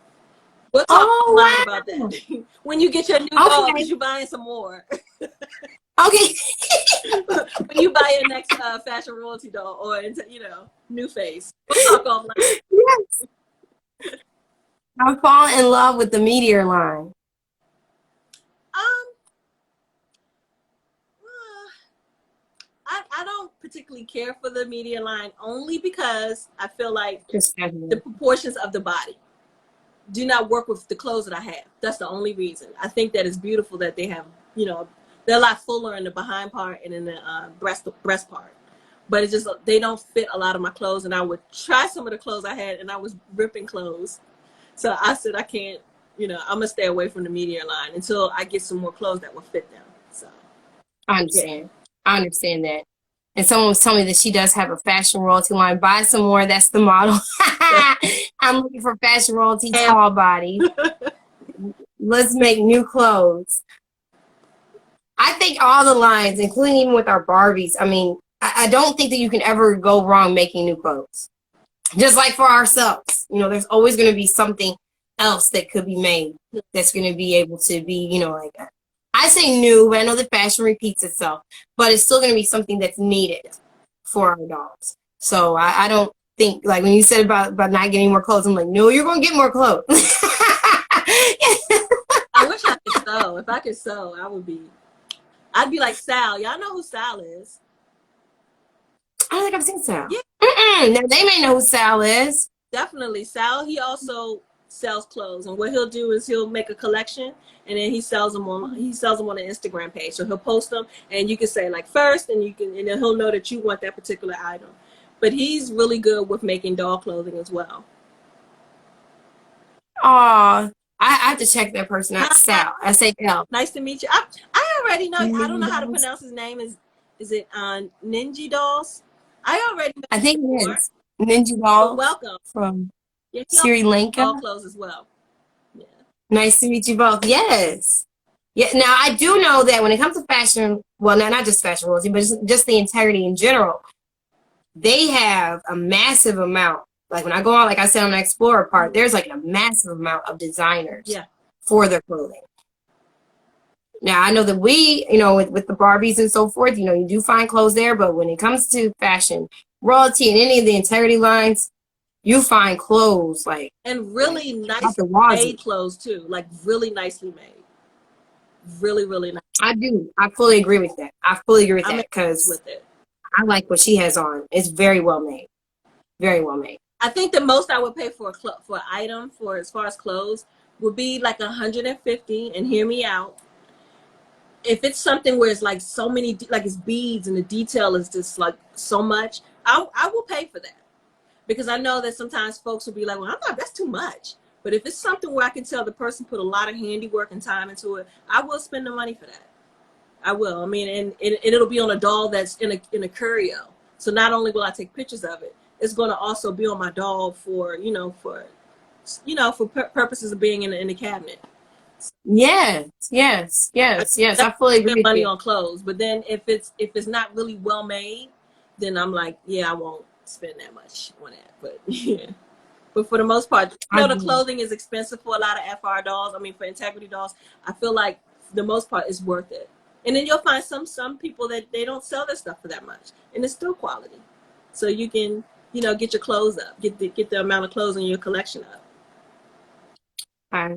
We'll talk about that when you get your new doll, because you're buying some more. Okay. When you buy your next fashion royalty doll or, new face. We'll talk offline. Yes. I'm falling in love with the Meteor line. I don't particularly care for the Meteor line, only because I feel like the proportions of the body do not work with the clothes that I have. That's the only reason. I think that it's beautiful that they have, they're a lot fuller in the behind part and in the breast part. But it's just, they don't fit a lot of my clothes, and I would try some of the clothes I had, and I was ripping clothes. So I said, I can't, I'm going to stay away from the Meteor line until I get some more clothes that will fit them. So I understand. Yeah. I understand that. And someone was telling me that she does have a fashion royalty line. Buy some more. That's the model. I'm looking for fashion royalty tall body. Let's make new clothes. I think all the lines, including even with our Barbies, I mean, I don't think that you can ever go wrong making new clothes. Just like for ourselves. There's always going to be something else that could be made that's going to be able to be, like that. I say new, but I know that fashion repeats itself, but it's still going to be something that's needed for our dolls. So I don't think, like when you said about not getting more clothes, I'm like, no, you're going to get more clothes. I wish I could sew. If I could sew, I'd be like Sal. Y'all know who Sal is? I don't think I've seen Sal. Yeah. Now they may know who Sal is. Definitely. Sal, he also sells clothes, and what he'll do is he'll make a collection, and then he sells them on the Instagram page. So he'll post them, and you can say like first, and then he'll know that you want that particular item. But he's really good with making doll clothing as well. Oh, I have to check that person out. Sal, S-A-L. Nice to meet you. I already know. I don't know how to pronounce his name. Is it Ninja Dolls? I think it is Ninja Dolls. Welcome From Sri Lanka. Doll clothes as well. Yeah. Nice to meet you both. Yes. Yeah. Now I do know that when it comes to fashion, well, not just fashion royalty, but just the integrity in general, they have a massive amount. Like when I go out, like I said on the Explorer part, there's like a massive amount of designers for their clothing. Now I know that we, with the Barbies and so forth, you do find clothes there, but when it comes to fashion royalty and any of the integrity lines, you find clothes and really nicely made clothes too, like really nicely made, really, really nice. I do. I fully agree with that. Because I like what she has on. It's very well made. Very well made. I think the most I would pay for an item as far as clothes would be like $150. And hear me out. If it's something where it's like so many, like it's beads and the detail is just like so much, I will pay for that. Because I know that sometimes folks will be like, well, that's too much. But if it's something where I can tell the person put a lot of handiwork and time into it, I will spend the money for that. I will. I mean, and it'll be on a doll that's in a curio. So not only will I take pictures of it, it's going to also be on my doll for purposes of being in the cabinet. Yes. I fully agree with money you. on clothes. But then if it's not really well made, then I'm like, I won't spend that much on that. But but for the most part, the clothing is expensive for a lot of FR dolls. I mean, for integrity dolls, I feel like the most part is worth it. And then you'll find some people that they don't sell their stuff for that much, and it's still quality. So you can get your clothes up, get the amount of clothes in your collection up. I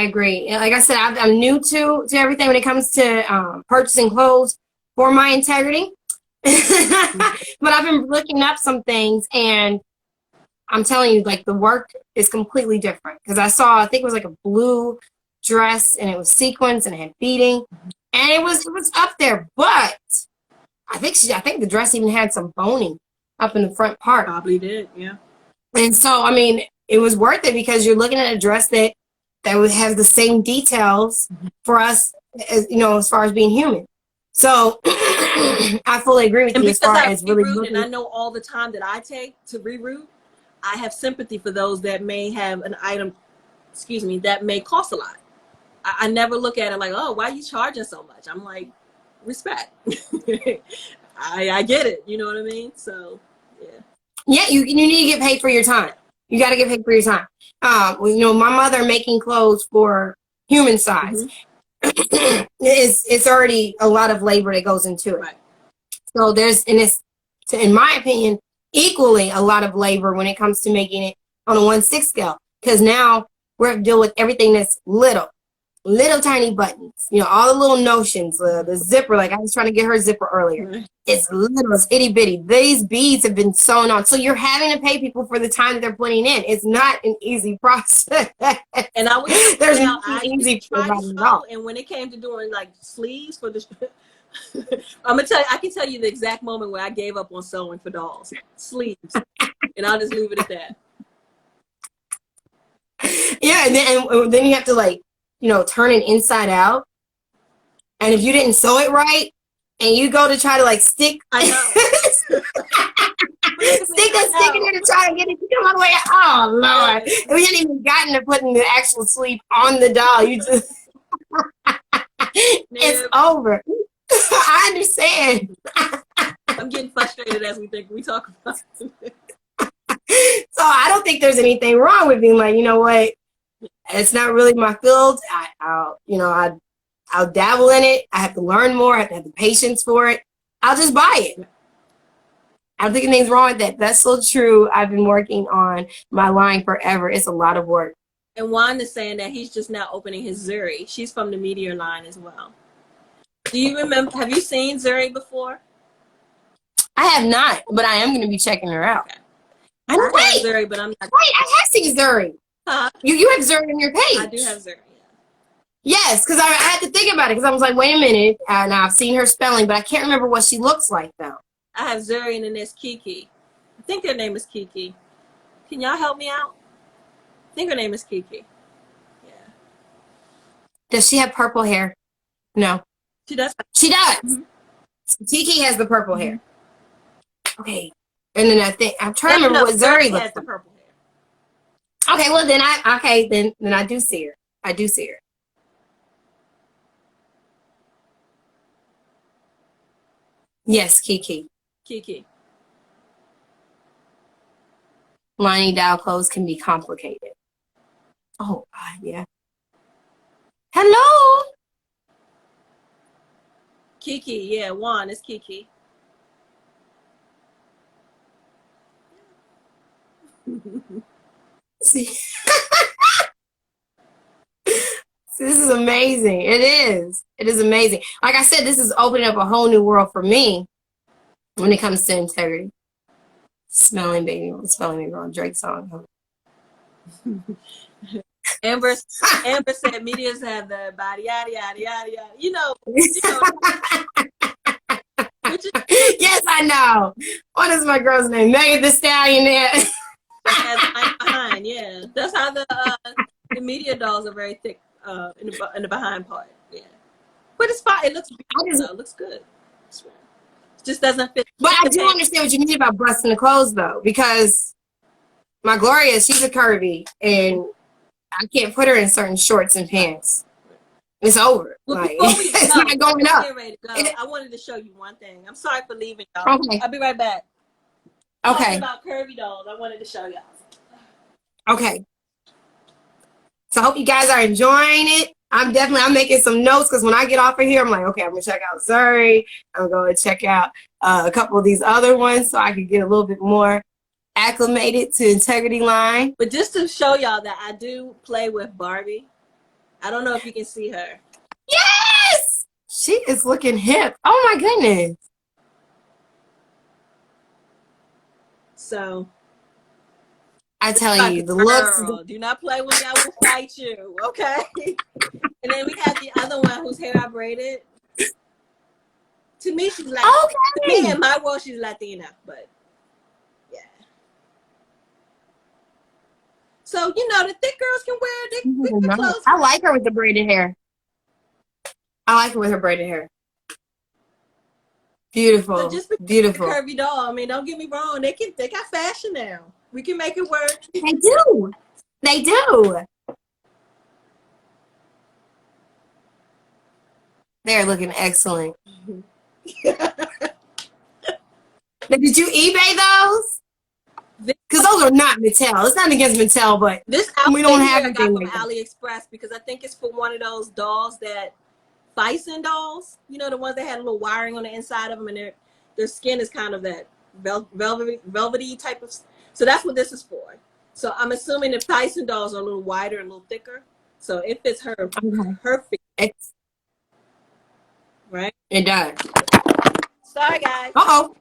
agree. Like I said, I'm new to everything when it comes to purchasing clothes for my integrity. But I've been looking up some things, and I'm telling you, like the work is completely different. Because I think it was like a blue dress, and it was sequins and it had beading, and it was up there. But I think the dress even had some boning up in the front part. Probably did, yeah. And so, I mean, it was worth it because you're looking at a dress that would have the same details for us, as you know, as far as being human. So I fully agree with you as far as really looking. And I know all the time that I take to reroute, I have sympathy for those that may have an item, that may cost a lot. I never look at it like, oh, why are you charging so much? I'm like, respect. I get it. You know what I mean? So, yeah. Yeah, you need to get paid for your time. You got to get paid for your time. You know, my mother making clothes for human size, it's already a lot of labor that goes into it. Right. So in my opinion, equally a lot of labor when it comes to making it on a 1/6 scale. Because now we're dealing with everything that's little tiny buttons, you know, all the little notions, the zipper, like I was trying to get her zipper earlier. It's little, it's itty bitty. These beads have been sewn on. So you're having to pay people for the time that they're putting in. It's not an easy process. And I was there's nothing easy about it at all. And when it came to doing like sleeves for the I'm gonna tell you, I can tell you the exact moment where I gave up on sewing for dolls. Sleeves. And I'll just leave it at that. Yeah, and then you have to, like, you know, turn it inside out. And if you didn't sew it right, and you go to try to, like, stick, I know. stick in there to try to get it to come all the way out. Oh, Lord. And we hadn't even gotten to putting the actual sleeve on the doll. You just, it's over. I understand. I'm getting frustrated as we talk about it. So I don't think there's anything wrong with being like, you know what, it's not really my field. I'll dabble in it. I have to learn more. I have to have the patience for it. I'll just buy it. I don't think anything's wrong with that. That's so true. I've been working on my line forever. It's a lot of work. And Juan is saying that he's just now opening his Zuri. She's from the Meteor line as well. Do you remember, have you seen Zuri before? I have not, but I am going to be checking her out. Okay. I have Zuri, but I'm not. Wait, I have seen Zuri. Huh? You have Zuri on your page. I do have Zuri, yeah. Yes, because I had to think about it, because I was like, wait a minute, and I've seen her spelling, but I can't remember what she looks like, though. I have Zuri, and then there's Kiki. I think her name is Kiki. Can y'all help me out? I think her name is Kiki. Yeah. Does she have purple hair? No. She does. She does. Mm-hmm. Kiki has the purple hair. Okay. And then I'm trying to remember what Zuri looks like. The purple hair. Okay, well then I do see her. I do see her. Yes, Kiki. Kiki. Lining doll clothes can be complicated. Oh God, yeah. Hello. Kiki, yeah, Juan is Kiki. See, this is amazing. It is. It is amazing. Like I said, this is opening up a whole new world for me when it comes to integrity. Smelling baby on Drake song. Amber said medias have the body yada yada yada yada. You know. Yes, I know. What is my girl's name? Megan Thee Stallion there. Behind, yeah. That's how the media dolls are very thick in the behind part. Yeah. But it's fine. It looks beautiful. It looks good. It just doesn't fit. But I do understand what you mean about busting the clothes, though, because my Gloria, she's a curvy, and I can't put her in certain shorts and pants. It's over. Well, like, it's not going up. I wanted to show you one thing. I'm sorry for leaving y'all. Okay. I'll be right back. Okay. Talking about curvy dolls, I wanted to show y'all. Okay. So I hope you guys are enjoying it. I'm making some notes, because when I get off of here, I'm like, okay, I'm going to check out Zuri. I'm going to check out a couple of these other ones so I can get a little bit more acclimated to Integrity Line. But just to show y'all that I do play with Barbie. I don't know if you can see her. Yes! She is looking hip. Oh, my goodness. So, I tell you, the looks. Do not play with me. I will fight you. Okay. And then we had the other one whose hair I braided. To me, she's like, okay. To me, in my world, she's Latina, but yeah. So, you know, the thick girls can wear the clothes. I like her with the braided hair. I like her with her braided hair. Beautiful. But just beautiful. Curvy doll. I mean, don't get me wrong. They got fashion now. We can make it work. They do. They do. They're looking excellent. Now, did you eBay those? Because those are not Mattel. It's not against Mattel, but this we don't have I got anything from AliExpress because I think it's for one of those dolls that Bison dolls. You know, the ones that had a little wiring on the inside of them, and their skin is kind of that velvety type of. So that's what this is for. So I'm assuming the Tyson dolls are a little wider and a little thicker. So it fits her figure. Right? It does. Sorry, guys. Uh-oh.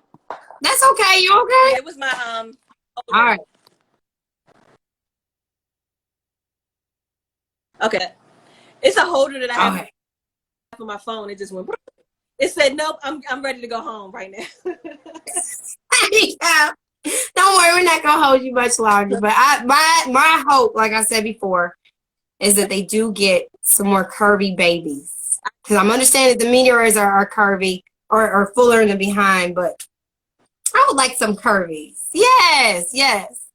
That's okay. You okay? Yeah, it was my All right. Okay. It's a holder that I have for my phone. It just went. It said, "Nope, I'm ready to go home right now." Yeah. Don't worry, we're not gonna hold you much longer. But my hope, like I said before, is that they do get some more curvy babies. Because I'm understanding that the meteors are curvy or fuller in the behind, but I would like some curvies. Yes, yes.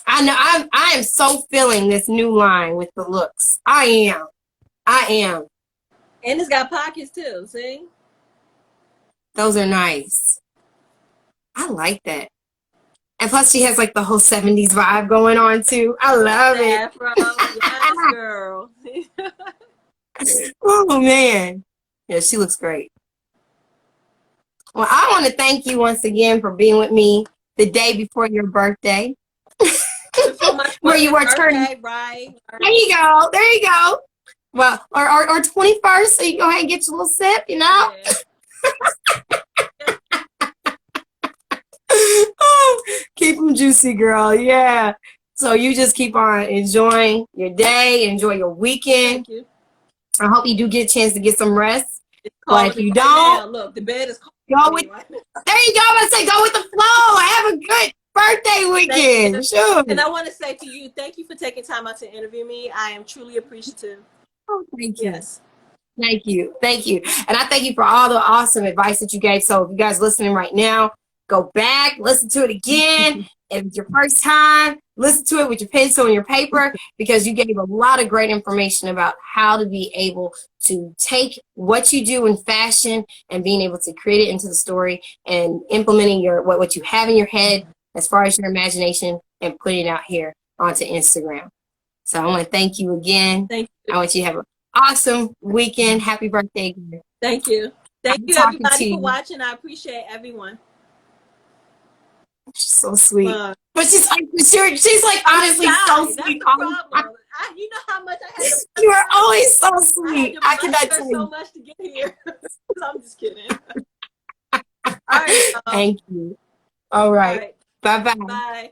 I know I am so feeling this new line with the looks. I am. And it's got pockets too, see? Those are nice. I like that. And plus she has like the whole 70s vibe going on too. I love it. Afro. Yes, girl. Oh man. Yeah, she looks great. Well, I want to thank you once again for being with me the day before your birthday. Where you were turning. Right. There you go. There you go. Well, or 21st, so you go ahead and get your little sip, you know? Oh, keep them juicy, girl. Yeah. So you just keep on enjoying your day, enjoy your weekend. Thank you. I hope you do get a chance to get some rest. But if you don't, look, the bed is cold. There you go. I'm gonna say go with the flow. Have a good birthday weekend. Sure. And I want to say to you, thank you for taking time out to interview me. I am truly appreciative. Oh, thank you. Yes. Thank you. Thank you. And I thank you for all the awesome advice that you gave. So if you guys listening right now, go back, listen to it again. If it's your first time, listen to it with your pencil and your paper, because you gave a lot of great information about how to be able to take what you do in fashion and being able to create it into the story and implementing what you have in your head as far as your imagination and putting it out here onto Instagram. So I want to thank you again. Thank you. I want you to have an awesome weekend. Happy birthday. Thank you. Thank you, everybody, for watching. I appreciate everyone. She's so sweet. But she's like honestly so sweet. That's the problem. You know how much I had to You are always so sweet. I cannot tell you so much to get here. I'm just kidding. All right. Thank you. All right. Bye-bye. Bye.